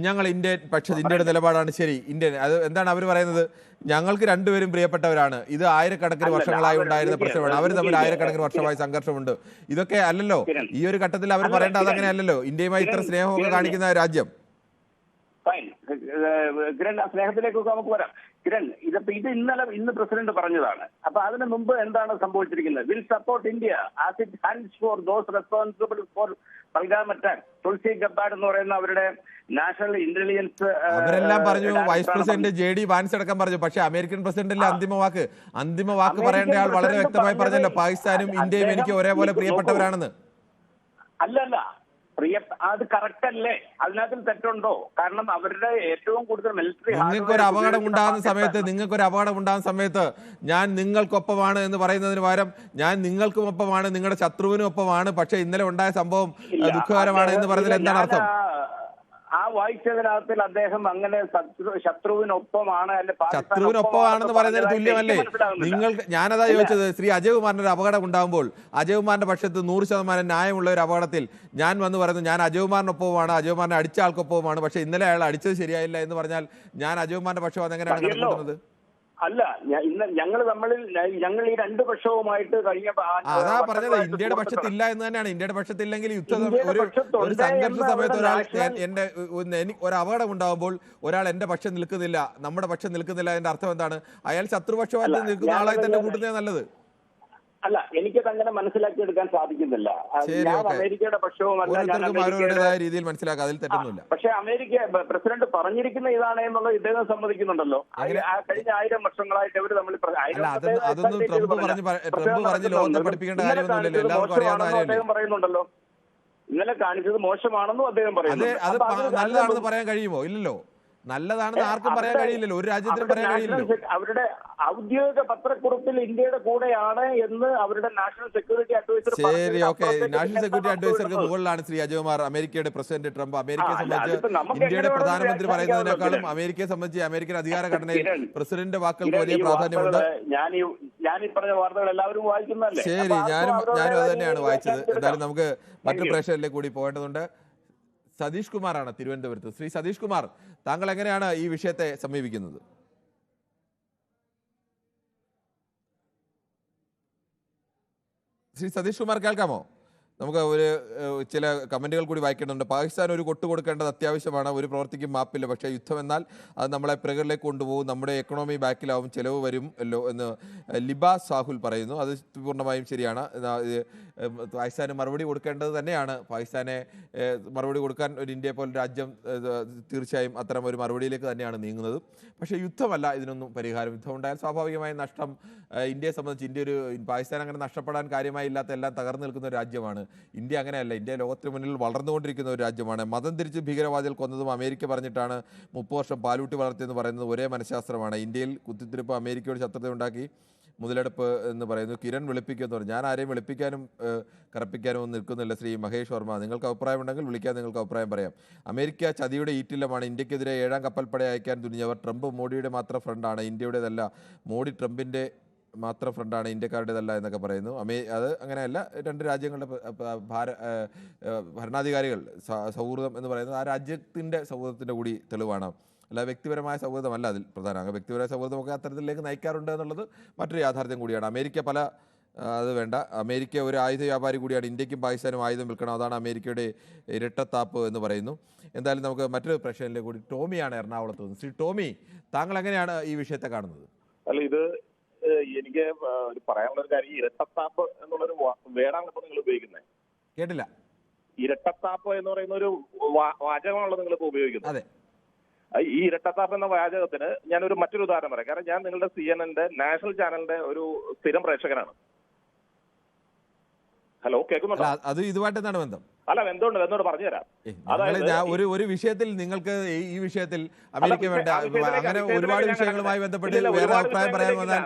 ഞങ്ങൾ ഇന്ത്യയുടെ നിലപാടാണ് ശരി. അത് എന്താണ് അവർ പറയുന്നത്? ഞങ്ങൾക്ക് രണ്ടുപേരും പ്രിയപ്പെട്ടവരാണ്. ഇത് ആയിരക്കണക്കിന് വർഷങ്ങളായി ഉണ്ടായിരുന്ന പ്രശ്നമാണ്. അവർ തമ്മിൽ ആയിരക്കണക്കിന് വർഷമായി സംഘർഷമുണ്ട്. ഇതൊക്കെ അല്ലല്ലോ ഈ ഒരു ഘട്ടത്തിൽ അവർ പറയേണ്ടത്. അതങ്ങനെ അല്ലല്ലോ. ഇന്ത്യയുമായി ഇത്ര സ്നേഹമൊക്കെ കാണിക്കുന്ന രാജ്യം. ഫൈൻ കിരൺ, ആ സ്നേഹത്തിലേക്കൊക്കെ നമുക്ക് വരാം. കിരൺ, ഇന്ന് പ്രസിഡന്റ് പറഞ്ഞതാണ്. അപ്പൊ അതിനു മുമ്പ് എന്താണ് സംഭവിച്ചിരിക്കുന്നത്? Will support India as it hands for those responsible for Pahalgam attack. Tulsi Gabbard എന്ന് പറയുന്ന അവരുടെ നാഷണൽ ഇന്റലിജൻസ് അവരെല്ലാം പറഞ്ഞു. വൈസ് പ്രസിഡന്റ് JD വാൻസ് അടക്കം പറഞ്ഞു. പക്ഷേ അമേരിക്കൻ പ്രസിഡന്റിന്റെ അന്തിമ വാക്ക് പറയേണ്ട ആൾ വളരെ വ്യക്തമായി പറഞ്ഞല്ലോ, പാകിസ്ഥാനും ഇന്ത്യയും എനിക്ക് ഒരേപോലെ പ്രിയപ്പെട്ടവരാണെന്ന്. അല്ലല്ല, അത് കറക്റ്റ് അല്ലേ? അതിനകത്ത് തെറ്റുണ്ടോ? കാരണം അവരുടെ ഏറ്റവും കൂടുതൽ മിലിറ്ററി നിങ്ങൾക്കൊരു അപകടം ഉണ്ടാകുന്ന സമയത്ത് ഞാൻ നിങ്ങൾക്കൊപ്പമാണ് എന്ന് പറയുന്നതിന് പകരം ഞാൻ നിങ്ങൾക്കും ഒപ്പമാണ്, നിങ്ങളുടെ ശത്രുവിനും ഒപ്പമാണ്, പക്ഷെ ഇന്നലെ ഉണ്ടായ സംഭവം ദുഃഖകരമാണ് എന്ന് പറഞ്ഞാൽ എന്താണ് അർത്ഥം? ആ വായിച്ചതിനകത്തിൽ അദ്ദേഹം അങ്ങനെ ശത്രുവിനൊപ്പമാണ്, ശത്രുവിനൊപ്പമാണെന്ന് പറയുന്നതിന് തുല്യമല്ലേ? ഞാനതാ ചോദിച്ചത്. ശ്രീ അജയ് കുമാറിന് ഒരു അപകടം ഉണ്ടാകുമ്പോൾ അജയ് കുമാറിന്റെ പക്ഷത്ത് 100% ന്യായമുള്ള ഒരു അപകടത്തിൽ ഞാൻ വന്ന് പറയുന്നു ഞാൻ അജയ് കുമാറിനൊപ്പമാണ്, അജയ് കുമാറിനെ അടിച്ച ആൾക്കൊപ്പമാണ്, പക്ഷെ ഇന്നലെ അയാൾ അടിച്ചത് ശരിയായില്ല എന്ന് പറഞ്ഞാൽ ഞാൻ അജയ് കുമാറിന്റെ പക്ഷം അതെങ്ങനെയാണ് കണക്കൂട്ടുന്നത്? അല്ല, ഞങ്ങൾ ഈ രണ്ട് പക്ഷവുമായിട്ട് അതാ പറഞ്ഞത്. ഇന്ത്യയുടെ പക്ഷത്തില്ല എന്ന് തന്നെയാണ്. ഇന്ത്യയുടെ പക്ഷത്തില്ലെങ്കിൽ ഒരു സംഘർഷ സമയത്ത് ഒരു അപകടം ഉണ്ടാകുമ്പോൾ ഒരാൾ എന്റെ പക്ഷം നിൽക്കുന്നില്ല, നമ്മുടെ പക്ഷം നിൽക്കുന്നില്ല, അതിന്റെ അർത്ഥം എന്താണ്? അയാൾ ശത്രുപക്ഷമായിട്ട് നിൽക്കുന്ന ആളായി തന്നെ കൂട്ടുന്നേ നല്ലത്. അല്ല, എനിക്കത് അങ്ങനെ മനസ്സിലാക്കിയെടുക്കാൻ സാധിക്കുന്നില്ല. ഞാൻ അമേരിക്കയുടെ പക്ഷവുമല്ല രീതിയിൽ മനസ്സിലാക്കുക, അതിൽ തെറ്റൊന്നുമില്ല. പക്ഷെ പ്രസിഡന്റ് പറഞ്ഞിരിക്കുന്ന ഇതാണ് എന്നുള്ളത് ഇദ്ദേഹം സമ്മതിക്കുന്നുണ്ടല്ലോ. കഴിഞ്ഞ 1000 വർഷങ്ങളായിട്ട് ഇവർ തമ്മിൽ അതൊന്നും ട്രംപ് പറഞ്ഞ് ലോകത്തെ പഠിപ്പിക്കേണ്ട കാര്യമൊന്നുമില്ലല്ലോ, എല്ലാവർക്കും അറിയാവുന്ന കാര്യമല്ലേ. അദ്ദേഹം പറയുന്നുണ്ടല്ലോ, ഇന്നലെ കാണിച്ചത് മോശമാണെന്നും അദ്ദേഹം പറയുന്നു. അത് നല്ലതാണെന്ന് പറയാൻ കഴിയുമോ? ഇല്ലല്ലോ. നല്ലതാണെന്ന് ആർക്കും പറയാൻ കഴിയില്ലല്ലോ, ഒരു രാജ്യത്തിനും പറയാൻ കഴിയില്ലല്ലോ. അവരുടെ ഔദ്യോഗിക പത്രക്കുറിപ്പിൽ ഇന്ത്യയുടെ കൂടെയാണ് എന്ന് അവരുടെ നാഷണൽ സെക്യൂരിറ്റി അഡ്വൈസർ. ശരി, ഓക്കെ. നാഷണൽ സെക്യൂരിറ്റി അഡ്വൈസർക്ക് മുകളിലാണ് ശ്രീ അജയ് കുമാർ അമേരിക്കയുടെ പ്രസിഡന്റ് ട്രംപ്. അമേരിക്കയെ സംബന്ധിച്ച് ഇന്ത്യയുടെ പ്രധാനമന്ത്രി പറയുന്നതിനേക്കാളും അമേരിക്കയെ സംബന്ധിച്ച് അമേരിക്കൻ അധികാര ഘടനയിൽ പ്രസിഡന്റിന്റെ വാക്കുകൾക്ക് വലിയ പ്രാധാന്യമുണ്ട്. ഞാൻ ഈ പറഞ്ഞ വാർത്തകൾ എല്ലാവരും വായിക്കുന്നതല്ലേ? ശരി, ഞാനും അത് തന്നെയാണ് വായിച്ചത്. എന്തായാലും നമുക്ക് മറ്റു പ്രേക്ഷകരിലേക്ക് കൂടി പോകേണ്ടതുണ്ട്. സതീഷ് കുമാറാണ് തിരുവനന്തപുരത്ത്. ശ്രീ സതീഷ് കുമാർ, താങ്കൾ എങ്ങനെയാണ് ഈ വിഷയത്തെ സമീപിക്കുന്നത്? ശ്രീ സതീഷ് കുമാർ, കേൾക്കാമോ? നമുക്ക് ചില കമന്റുകൾ കൂടി വായിക്കേണ്ടതുണ്ട്. പാകിസ്ഥാൻ ഒരു കൊട്ടു കൊടുക്കേണ്ടത് അത്യാവശ്യമാണ്, ഒരു പ്രവർത്തിക്കും മാപ്പില്ല, പക്ഷേ യുദ്ധം എന്നാൽ അത് നമ്മളെ പ്രകൃതിയിലേക്ക് കൊണ്ടുപോകും, നമ്മുടെ എക്കണോമി ബാക്കിലാവും, ചിലവ് വരും അല്ലോ എന്ന് ലിബാസ് സാഹുൽ പറയുന്നു. അത് പൂർണ്ണമായും ശരിയാണ്. പാകിസ്ഥാന് മറുപടി കൊടുക്കേണ്ടത് തന്നെയാണ്. പാകിസ്ഥാനെ മറുപടി കൊടുക്കാൻ ഒരു ഇന്ത്യയെ പോലെ രാജ്യം തീർച്ചയായും അത്തരം ഒരു മറുപടിയിലേക്ക് തന്നെയാണ് നീങ്ങുന്നത്. പക്ഷേ യുദ്ധമല്ല ഇതിനൊന്നും പരിഹാരം. യുദ്ധം ഉണ്ടായാൽ സ്വാഭാവികമായ നഷ്ടം ഇന്ത്യയെ സംബന്ധിച്ച് പാകിസ്ഥാൻ അങ്ങനെ നഷ്ടപ്പെടാൻ കാര്യമായി ഇല്ലാത്ത എല്ലാം തകർന്നു നിൽക്കുന്ന ഒരു രാജ്യമാണ്. ഇന്ത്യ അങ്ങനെയല്ല. ഇന്ത്യ ലോകത്തിന് മുന്നിൽ വളർന്നുകൊണ്ടിരിക്കുന്ന ഒരു രാജ്യമാണ്. മതം തിരിച്ച് ഭീകരവാദികൾ കൊന്നതും അമേരിക്ക പറഞ്ഞിട്ടാണ് 30 വർഷം പാലൂട്ടി വളർത്തിയെന്ന് പറയുന്നത് ഒരേ മനഃശാസ്ത്രമാണ്. ഇന്ത്യയിൽ കുത്തിത്തിരിപ്പ് അമേരിക്കയോട് ശത്രുത ഉണ്ടാക്കി മുതലെടുപ്പ് എന്ന് പറയുന്നു. കിരൺ വെളുപ്പിക്കുമെന്ന് പറഞ്ഞു. ഞാൻ ആരെയും വെളുപ്പിക്കാനും കറപ്പിക്കാനും ഒന്നും നിൽക്കുന്നില്ല. ശ്രീ മഹേഷ് വർമ്മ, നിങ്ങൾക്ക് അഭിപ്രായമുണ്ടെങ്കിൽ വിളിക്കാൻ, നിങ്ങൾക്ക് അഭിപ്രായം പറയാം. അമേരിക്ക ചതിയുടെ ഈറ്റില്ലമാണ്. ഇന്ത്യക്കെതിരെ 7ാം കപ്പൽപ്പട അയക്കാൻ തുനിഞ്ഞവർ. ട്രംപ് മോഡിയുടെ മാത്രം ഫ്രണ്ടാണ്, ഇന്ത്യയുടേതല്ല. മോഡി ട്രംപിൻ്റെ മാത്രം ഫ്രണ്ടാണ്, ഇന്ത്യക്കാരുടേതല്ല എന്നൊക്കെ പറയുന്നു. അത് അങ്ങനെയല്ല. രണ്ട് രാജ്യങ്ങളുടെ ഭരണാധികാരികൾ സൗഹൃദം എന്ന് പറയുന്നത് ആ രാജ്യത്തിൻ്റെ സൗഹൃദത്തിൻ്റെ കൂടി തെളിവാണ്. അല്ല വ്യക്തിപരമായ സൗഹൃദമല്ല അതിൽ പ്രധാനമാണ്. വ്യക്തിപരമായ സൗഹൃദമൊക്കെ അത്തരത്തിലേക്ക് നയിക്കാറുണ്ട് എന്നുള്ളത് മറ്റൊരു യാഥാർത്ഥ്യം കൂടിയാണ്. അമേരിക്ക അത് വേണ്ട, അമേരിക്ക ഒരു ആയുധ വ്യാപാരി കൂടിയാണ്. ഇന്ത്യക്കും പാകിസ്ഥാനും ആയുധം വിൽക്കണം, അതാണ് അമേരിക്കയുടെ ഇരട്ടത്താപ്പ് എന്ന് പറയുന്നു. എന്തായാലും നമുക്ക് മറ്റൊരു പ്രശ്നത്തിലേക്ക് കൂടി. ടോമിയാണ് എറണാകുളത്ത് നിന്ന്. ശ്രീ ടോമി, താങ്കൾ എങ്ങനെയാണ് ഈ വിഷയത്തെ കാണുന്നത്? അല്ല, ഇത് എനിക്ക് പറയാനുള്ള ഒരു കാര്യം, ഇരട്ടത്താപ്പ് എന്നുള്ളൊരു വേടാണ് ഇപ്പൊ നിങ്ങൾ ഉപയോഗിക്കുന്നത്. കേട്ടില്ല. ഇരട്ടത്താപ്പ് എന്ന് പറയുന്ന ഒരു വാചകമാണല്ലോ നിങ്ങളിപ്പോ ഉപയോഗിക്കുന്നത്. അതെ. ഈ ഇരട്ടത്താപ്പ് എന്ന വാചകത്തിന് ഞാനൊരു മറ്റൊരു ഉദാഹരണം പറയാം. കാരണം ഞാൻ നിങ്ങളുടെ CNN നാഷണൽ ചാനലിന്റെ ഒരു സ്ഥിരം പ്രേക്ഷകനാണ്. ഹലോ, കേൾക്കുന്നുണ്ടോ? അത് ഇതുമായിട്ട് എന്താണ് ബന്ധം? അല്ല, ബന്ധമുണ്ട് പറഞ്ഞുതരാം. അതായത് ഒരു വിഷയത്തിൽ നിങ്ങൾക്ക് ഈ വിഷയത്തിൽ അമേരിക്ക വേണ്ട, അങ്ങനെ ഒരുപാട് വിഷയങ്ങളുമായി ബന്ധപ്പെട്ട് വേറെ അഭിപ്രായം പറയാൻ വന്നാൽ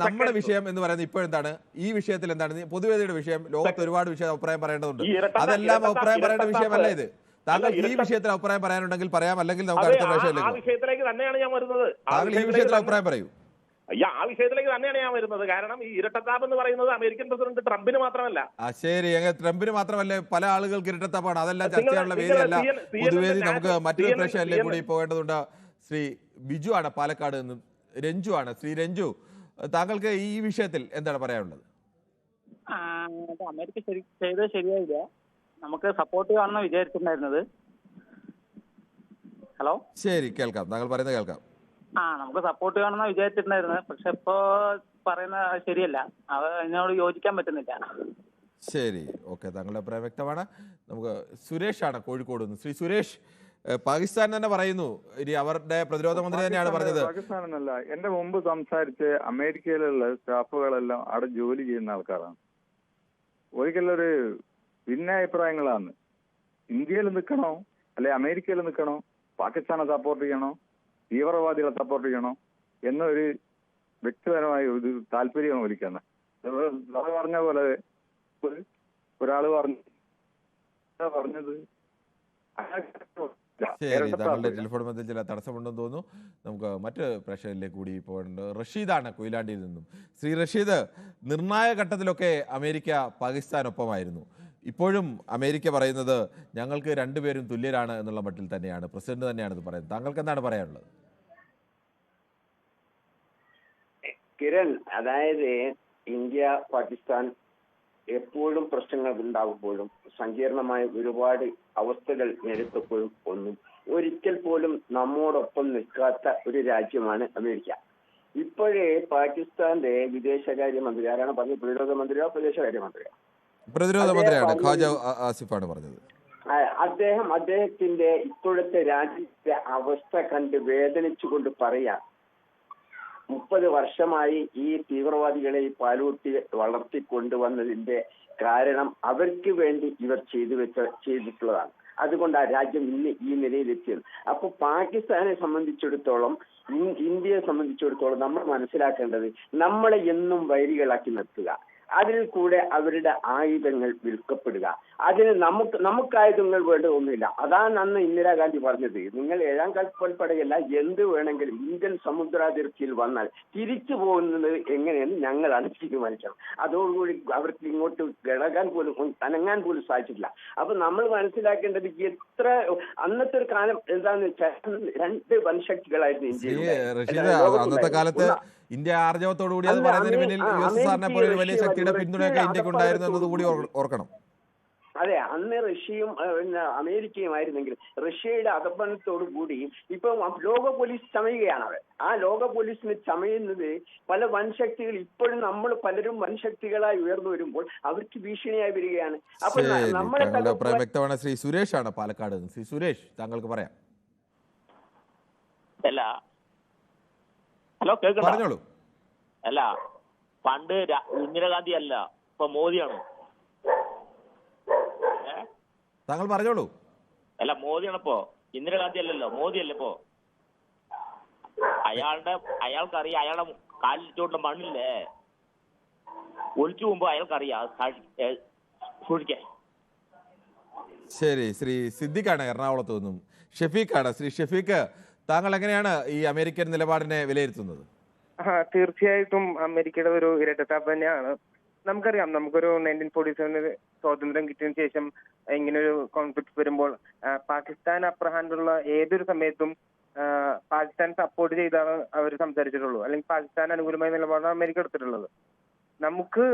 നമ്മുടെ വിഷയം എന്ന് പറയുന്നത് ഇപ്പോഴെന്താണ് ഈ വിഷയത്തിൽ എന്താണ് പൊതുവേദിയുടെ വിഷയം? ലോകത്ത് ഒരുപാട് വിഷയം അഭിപ്രായം പറയേണ്ടതുണ്ട്. അതെല്ലാം അഭിപ്രായം പറയേണ്ട വിഷയമല്ല ഇത്. താങ്കൾ ഈ വിഷയത്തിൽ അഭിപ്രായം പറയാനുണ്ടെങ്കിൽ പറയാം, അല്ലെങ്കിൽ നമുക്ക് അടുത്ത വിഷയത്തിലേക്ക് തന്നെയാണ് ഞാൻ വരുന്നത്. താങ്കൾ ഈ വിഷയത്തിൽ അഭിപ്രായം പറയൂ. ആ വിഷയത്തിലേക്ക് തന്നെയാണ് ഞാൻ വരുന്നത്. കാരണം ഈ ഇരട്ടത്താപ്പ് എന്ന് പറയുന്നത് അമേരിക്കൻ പ്രസിഡന്റ് ട്രംപിന് മാത്രമല്ല. ശരി, ട്രംപിന് മാത്രമല്ല, പല ആളുകൾക്ക് ഇരട്ടത്താപ്പാണ്. അതെല്ലാം ചർച്ചയുള്ള വേദിയല്ല, പൊതുവേദി. നമുക്ക് മറ്റൊരു പ്രശ്നത്തിലേക്ക് കൂടി പോകേണ്ടതുണ്ട്. ശ്രീ ബിജു ആണ് പാലക്കാട് നിന്നും. രഞ്ജു ആണ്. ശ്രീ രഞ്ജു, താങ്കൾക്ക് ഈ വിഷയത്തിൽ എന്താണ് പറയാനുള്ളത്? അമേരിക്ക ചെയ്തത് ശരിയായില്ല. നമുക്ക് സപ്പോർട്ട് കാണുന്ന വിചാരിച്ചിട്ടുണ്ടായിരുന്നത്. ഹലോ, ശരി, കേൾക്കാം, താങ്കൾ പറയുന്നത് കേൾക്കാം. നമുക്ക് സപ്പോർട്ട് കാണുന്ന വിചാരിച്ചിട്ടുണ്ടായിരുന്നത്. പക്ഷെ ഇപ്പോ പറയുന്ന ശരിയല്ല, അത് അതിനോട് യോജിക്കാൻ പറ്റുന്നില്ല. ശരി, ഓക്കെ, താങ്കളുടെ അഭിപ്രായം വ്യക്തമാണ്. നമുക്ക് സുരേഷാണ് കോഴിക്കോട് നിന്ന്. ശ്രീ സുരേഷ്, പാകിസ്ഥാൻ തന്നെ പറയുന്നു, ഇനി അവരുടെ പ്രതിരോധ മന്ത്രി തന്നെയാണ് പറഞ്ഞത്. പാകിസ്ഥാൻ എന്നല്ല, എന്റെ മുമ്പ് സംസാരിച്ച് അമേരിക്കയിലുള്ള സ്റ്റാഫുകളെല്ലാം അവിടെ ജോലി ചെയ്യുന്ന ആൾക്കാരാണ്. ഒരിക്കലൊരു ഭിന്നാഭിപ്രായങ്ങളാണ്. ഇന്ത്യയിൽ നിൽക്കണോ അല്ലെ അമേരിക്കയിൽ നിൽക്കണോ, പാകിസ്ഥാനെ സപ്പോർട്ട് ചെയ്യണോ, തീവ്രവാദികളെ സപ്പോർട്ട് ചെയ്യണോ എന്നൊരു വ്യക്തിപരമായ ഒരു താല്പര്യമാണ് ഒലിക്കുന്നത്. പറഞ്ഞ പോലെ ഒരാള് പറഞ്ഞത് ശരി, താങ്കളുടെ ടെലിഫോൺ ബന്ധത്തിൽ ചില തടസ്സമുണ്ടെന്ന് തോന്നുന്നു. നമുക്ക് മറ്റ് പ്രേക്ഷകരിലേക്ക് കൂടി പോകേണ്ടത്. റഷീദാണ് കൊയിലാണ്ടിയിൽ നിന്നും. ശ്രീ റഷീദ്, നിർണായക ഘട്ടത്തിലൊക്കെ അമേരിക്ക പാകിസ്ഥാനൊപ്പമായിരുന്നു. ഇപ്പോഴും അമേരിക്ക പറയുന്നത് ഞങ്ങൾക്ക് രണ്ടുപേരും തുല്യരാണ് എന്നുള്ള മട്ടിൽ തന്നെയാണ്. പ്രസിഡന്റ് തന്നെയാണ് ഇത് പറയുന്നത്. താങ്കൾക്ക് എന്താണ് പറയാനുള്ളത്? കിരൺ, അതായത് ഇന്ത്യ പാകിസ്ഥാൻ എപ്പോഴും പ്രശ്നങ്ങൾ ഉണ്ടാകുമ്പോഴും സങ്കീർണമായ ഒരുപാട് അവസ്ഥകൾ നേരിട്ടപ്പോഴും ഒരിക്കൽ പോലും നമ്മോടൊപ്പം നിൽക്കാത്ത ഒരു രാജ്യമാണ് അമേരിക്ക. ഇപ്പോഴേ പാകിസ്ഥാന്റെ വിദേശകാര്യമന്ത്രി ആരാണ് പറഞ്ഞത്? പ്രതിരോധ മന്ത്രിയോ വിദേശകാര്യമന്ത്രിയോ? പ്രതിരോധ മന്ത്രിയാണ് ഖാജ ആസിഫാണ് പറഞ്ഞത്. അദ്ദേഹത്തിന്റെ ഇപ്പോഴത്തെ രാജ്യത്തെ അവസ്ഥ കണ്ട് വേദനിച്ചുകൊണ്ട് പറയാ, 30 വർഷമായി ഈ തീവ്രവാദികളെ ഈ പാലൂട്ടി വളർത്തിക്കൊണ്ടുവന്നതിന്റെ കാരണം അവർക്ക് വേണ്ടി ഇവർ ചെയ്തിട്ടുള്ളതാണ്. അതുകൊണ്ട് ആ രാജ്യം ഇന്ന് ഈ നിലയിലെത്തിയത്. അപ്പൊ പാകിസ്ഥാനെ സംബന്ധിച്ചിടത്തോളം, ഇന്ത്യയെ സംബന്ധിച്ചിടത്തോളം നമ്മൾ മനസ്സിലാക്കേണ്ടത്, നമ്മളെ എന്നും വൈരികളാക്കി നിർത്തുക, അതിൽ കൂടെ അവരുടെ ആയുധങ്ങൾ വിൽക്കപ്പെടുക, അതിന് നമുക്കായുധങ്ങൾ വേണ്ടതൊന്നുമില്ല. അതാണ് അന്ന് ഇന്ദിരാഗാന്ധി പറഞ്ഞത്, നിങ്ങൾ 7ാം കൽപ്പടയല്ല, എന്ത് വേണമെങ്കിലും ഇന്ത്യൻ സമുദ്രാതിർത്തിയിൽ വന്നാൽ തിരിച്ചു പോകുന്നത് എങ്ങനെയെന്ന് ഞങ്ങളാണ് തീരുമാനിക്കണം. അതോടുകൂടി അവർക്ക് ഇങ്ങോട്ട് അനങ്ങാൻ പോലും സാധിച്ചിട്ടില്ല. അപ്പൊ നമ്മൾ മനസ്സിലാക്കേണ്ടത്, എത്ര അന്നത്തെ ഒരു കാലം എന്താന്ന് വെച്ചാൽ 2 വൻശക്തികളായിരുന്നു ഇന്ത്യയിൽ. അന്നത്തെ കാലത്ത് ഇന്ത്യ ആർജവത്തോടുകൂടി അത് പറയുന്നതിന് പിന്നിൽ USSRനെ പോലെ ഒരു വലിയ ശക്തിയുടെ പിന്തുണയൊക്കെ ഇന്ത്യക്ക് ഉണ്ടായിരുന്നു എന്നത് കൂടി ഓർക്കണം. അതെ, അന്ന് റഷ്യയും അമേരിക്കയും ആയിരുന്നെങ്കിൽ റഷ്യയുടെ അധപതനത്തോടു കൂടി ഇപ്പൊ ലോക പോലീസ് ചമയുകയാണ്. അവർ ആ ലോക പോലീസിന് ചമയുന്നത് പല വൻശക്തികൾ ഇപ്പോഴും നമ്മൾ പലരും വൻശക്തികളായി ഉയർന്നു വരുമ്പോൾ അവർക്ക് ഭീഷണിയായി വരികയാണ്. അപ്പൊ നമ്മളെ അഭിപ്രായം വ്യക്തമാണ്. ശ്രീ സുരേഷ് ആണ് പാലക്കാട്. ശ്രീ സുരേഷ്, താങ്കൾക്ക് പറയാം. ഹലോ, പറഞ്ഞോളൂ. അല്ല, പണ്ട് ഇന്ദിരാഗാന്ധി അല്ല, ഇപ്പൊ മോദിയാണ്. താങ്കൾ പറഞ്ഞോളൂ. അല്ല, മോദിയാണ് ഇപ്പോ, ഇന്ദിരാഗാന്ധി അല്ലല്ലോ, മോദി അല്ല ഇപ്പോ. അയാൾക്കറിയാം, അയാളുടെ കാലിൽ ചോട്ടുള്ള മണ്ണില്ലേ ഒളിച്ചു പോകുമ്പോ അയാൾക്കറിയാം സൂക്ഷിക്കാൻ. ശരി, ശ്രീ സിദ്ദിഖാണ് എറണാകുളത്ത് നിന്നും. ഷെഫീഖാണ്. ശ്രീ ഷെഫീഖ്, താങ്കൾ എങ്ങനെയാണ് ഈ അമേരിക്കൻ നിലപാടിനെ വിലയിരുത്തുന്നത്? തീർച്ചയായിട്ടും അമേരിക്കയുടെ ഒരു ഇരട്ടത്താപ്പ് തന്നെയാണ്. നമുക്കറിയാം, നമുക്കൊരു 1947 സ്വാതന്ത്ര്യം കിട്ടിയതിനു ശേഷം ഇങ്ങനൊരു കോൺഫ്ലിക്ട് വരുമ്പോൾ പാകിസ്ഥാൻ അപ്പർ ഹാൻഡുള്ള ഏതൊരു സമയത്തും പാകിസ്ഥാൻ സപ്പോർട്ട് ചെയ്താണ് അവർ സംസാരിച്ചിട്ടുള്ളൂ, അല്ലെങ്കിൽ പാകിസ്ഥാൻ അനുകൂലമായ നിലപാടാണ് അമേരിക്ക എടുത്തിട്ടുള്ളത്. നമുക്ക്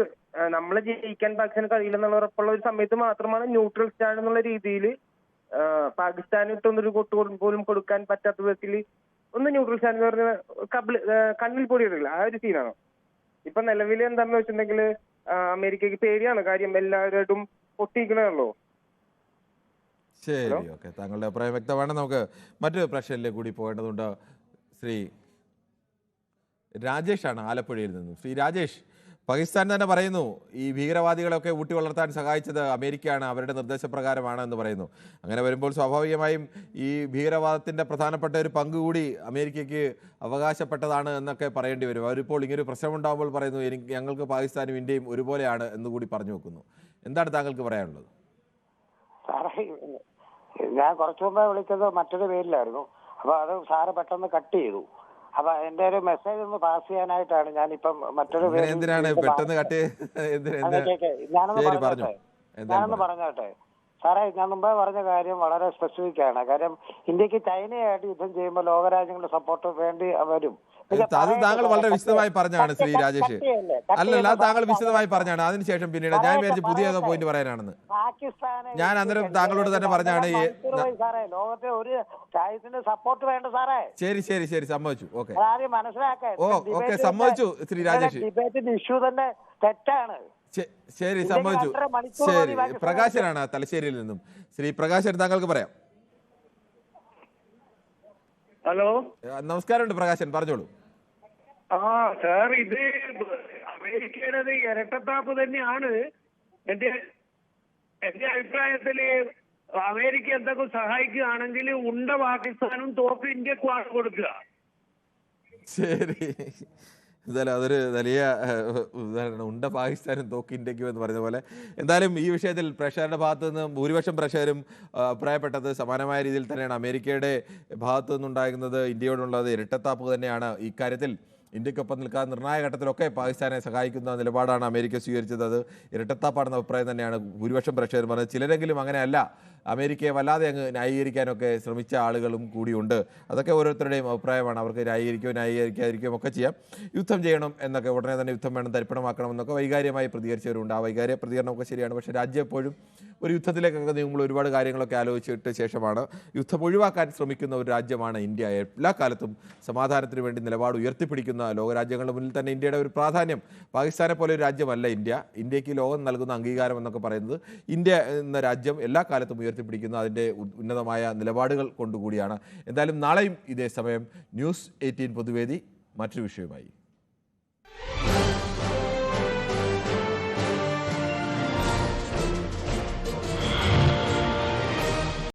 നമ്മളെ ജയിക്കാൻ പാകിസ്ഥാന് കഴിയില്ലെന്നുള്ള ഉറപ്പുള്ള ഒരു സമയത്ത് മാത്രമാണ് ന്യൂട്രൽ സ്റ്റാൻഡ് എന്നുള്ള രീതിയിൽ പാകിസ്ഥാന് ഇട്ടൊന്നൊരു കൊട്ട് പോലും കൊടുക്കാൻ പറ്റാത്ത വിധത്തിൽ ഒന്ന് ന്യൂട്രൽ സ്റ്റാൻഡ് എന്ന് പറഞ്ഞ കണ്ണിൽ പൊടിയിടില്ല, ആ ഒരു സീനാണ്. ഇപ്പൊ നിലവിൽ എന്താണെന്ന് വെച്ചിട്ടുണ്ടെങ്കിൽ അമേരിക്കക്ക് പേടിയാണ്, കാര്യം എല്ലാവരോടും പൊട്ടിക്കണല്ലോ. ശരി, ഓക്കെ, താങ്കളുടെ അഭിപ്രായം വ്യക്തമാണ്. നമുക്ക് മറ്റൊരു പ്രശ്നത്തിലേക്ക് കൂടി പോകേണ്ടതുണ്ട്. ശ്രീ രാജേഷാണ് ആലപ്പുഴയിൽ നിന്നും. ശ്രീ രാജേഷ്, പാകിസ്ഥാൻ തന്നെ പറയുന്നു ഈ ഭീകരവാദികളൊക്കെ ഊട്ടി വളർത്താൻ സഹായിച്ചത് അമേരിക്കയാണ്, അവരുടെ നിർദ്ദേശപ്രകാരമാണ് എന്ന് പറയുന്നു. അങ്ങനെ വരുമ്പോൾ സ്വാഭാവികമായും ഈ ഭീകരവാദത്തിൻ്റെ പ്രധാനപ്പെട്ട ഒരു പങ്ക് കൂടി അമേരിക്കയ്ക്ക് അവകാശപ്പെട്ടതാണ് എന്നൊക്കെ പറയേണ്ടി വരും. അവരിപ്പോൾ ഇങ്ങനൊരു പ്രശ്നമുണ്ടാകുമ്പോൾ പറയുന്നു ഞങ്ങൾക്ക് പാകിസ്ഥാനും ഇന്ത്യയും ഒരുപോലെയാണ് എന്ന് കൂടി പറഞ്ഞു വെക്കുന്നു. എന്താണ് താങ്കൾക്ക് പറയാനുള്ളത്? സാറേ, ഞാൻ കുറച്ചു മുമ്പേ വിളിച്ചത് മറ്റൊരു പേരിലായിരുന്നു. അപ്പൊ അത് സാറ് പെട്ടെന്ന് കട്ട് ചെയ്തു. അപ്പൊ എന്റെ ഒരു മെസ്സേജ് ഒന്ന് പാസ് ചെയ്യാനായിട്ടാണ് ഞാനിപ്പം മറ്റൊരു പേര്. ഞാനൊന്ന് പറഞ്ഞോട്ടെ സാറേ, ഞാൻ മുമ്പേ പറഞ്ഞ കാര്യം വളരെ സ്പെസിഫിക് ആണ്. കാര്യം ഇന്ത്യക്ക് ചൈനയായിട്ട് യുദ്ധം ചെയ്യുമ്പോൾ ലോകരാജ്യങ്ങളുടെ സപ്പോർട്ട് വേണ്ടി വരും. അത് താങ്കൾ വളരെ വിശദമായി പറഞ്ഞാണ് ശ്രീ രാജേഷ്. അല്ലല്ല, താങ്കൾ വിശദമായി പറഞ്ഞാണ്. അതിനുശേഷം പിന്നീട് ഞാൻ വിചാരിച്ചു പുതിയ ഏതോ പോയിന്റ് പറയാനാണെന്ന്. ഞാൻ അന്നേരം താങ്കളോട് തന്നെ പറഞ്ഞാണ് ലോകത്തെ ഒരു രാജ്യത്തിന്റെ സപ്പോർട്ട് വേണ്ട സാറേ. ശരി ശരി ശരി, സമ്മതിച്ചു. ഓക്കെ, മനസ്സിലാക്കാൻ ഓക്കെ, സമ്മതിച്ചു ശ്രീ രാജേഷ്. ഡിബേറ്റിന്റെ ഇഷ്യൂ തന്നെ തെറ്റാണ്. ശരി, സമ്മതിച്ചു. ശരി, പ്രകാശനാണ് തലശ്ശേരിയിൽ നിന്നും. ശ്രീ പ്രകാശൻ, താങ്കൾക്ക് പറയാം. ഹലോ, നമസ്കാരമുണ്ട് പ്രകാശൻ, പറഞ്ഞോളൂ. സാർ, ഇത് അമേരിക്കയുടെ ഇരട്ടത്താപ്പ് തന്നെയാണ്. എന്റെ അഭിപ്രായത്തില് അമേരിക്ക എന്തൊക്കെ സഹായിക്കുകയാണെങ്കിൽ ഉണ്ട പാകിസ്ഥാനും തോക്ക് ഇന്ത്യക്കുമാണ് കൊടുക്കുക. ശരി, എന്തായാലും അതൊരു വലിയ ഉദാഹരണം, ഉണ്ട പാകിസ്ഥാനും തോക്ക് ഇന്ത്യക്കും എന്ന് പറയുന്ന പോലെ. എന്തായാലും ഈ വിഷയത്തിൽ പ്രേക്ഷകരുടെ ഭാഗത്തു നിന്ന് ഭൂരിപക്ഷം പ്രേക്ഷകരും അഭിപ്രായപ്പെട്ടത് സമാനമായ രീതിയിൽ തന്നെയാണ്. അമേരിക്കയുടെ ഭാഗത്തു നിന്നുണ്ടാകുന്നത് ഇന്ത്യയോടുള്ളത് ഇരട്ടത്താപ്പ് തന്നെയാണ്. ഇക്കാര്യത്തിൽ ഇന്ത്യക്കൊപ്പം നിൽക്കാൻ നിർണായക ഘട്ടത്തിലൊക്കെ പാകിസ്ഥാനെ സഹായിക്കുന്ന നിലപാടാണ് അമേരിക്ക സ്വീകരിച്ചത്. അത് ഇരട്ടത്താപ്പാണെന്ന അഭിപ്രായം തന്നെയാണ് ഭൂരിപക്ഷം പ്രേക്ഷകർ പറഞ്ഞത്. ചിലരെങ്കിലും അങ്ങനെയല്ല, അമേരിക്കയെ വല്ലാതെ അങ്ങ് ന്യായീകരിക്കാനൊക്കെ ശ്രമിച്ച ആളുകളും കൂടിയുണ്ട്. അതൊക്കെ ഓരോരുത്തരുടെയും അഭിപ്രായമാണ്. അവർക്ക് ന്യായീകരിക്കാതിരിക്കുകയും ഒക്കെ ചെയ്യാം. യുദ്ധം ചെയ്യണം എന്നൊക്കെ, ഉടനെ തന്നെ യുദ്ധം വേണം, തരിപ്പണമാക്കണം എന്നൊക്കെ വൈകാര്യമായി പ്രതികരിച്ചവരുണ്ട്. ആ വൈകാര്യ പ്രതികരണമൊക്കെ ശരിയാണ്. പക്ഷേ രാജ്യം എപ്പോഴും ഒരു യുദ്ധത്തിലേക്കൊക്കെ നീങ്ങുമ്പോൾ ഒരുപാട് കാര്യങ്ങളൊക്കെ ആലോചിച്ചിട്ട് ശേഷമാണ് യുദ്ധം ഒഴിവാക്കാൻ ശ്രമിക്കുന്ന ഒരു രാജ്യമാണ് ഇന്ത്യ. എല്ലാ കാലത്തും സമാധാനത്തിന് വേണ്ടി നിലപാട് ഉയർത്തിപ്പിടിക്കുന്ന ലോകരാജ്യങ്ങളുടെ മുന്നിൽ തന്നെ ഇന്ത്യയുടെ ഒരു പ്രാധാന്യം. പാകിസ്ഥാനെ പോലെ ഒരു രാജ്യമല്ല ഇന്ത്യ. ഇന്ത്യക്ക് ലോകം നൽകുന്ന അംഗീകാരം എന്നൊക്കെ പറയുന്നത് ഇന്ത്യ എന്ന രാജ്യം എല്ലാ കാലത്തും ഉയർത്തിപ്പിടിക്കുന്ന അതിൻ്റെ ഉന്നതമായ നിലപാടുകൾ കൊണ്ടുകൂടിയാണ്. എന്തായാലും നാളെയും ഇതേ സമയം ന്യൂസ് 18 പൊതുവേദി മറ്റൊരു വിഷയവുമായി.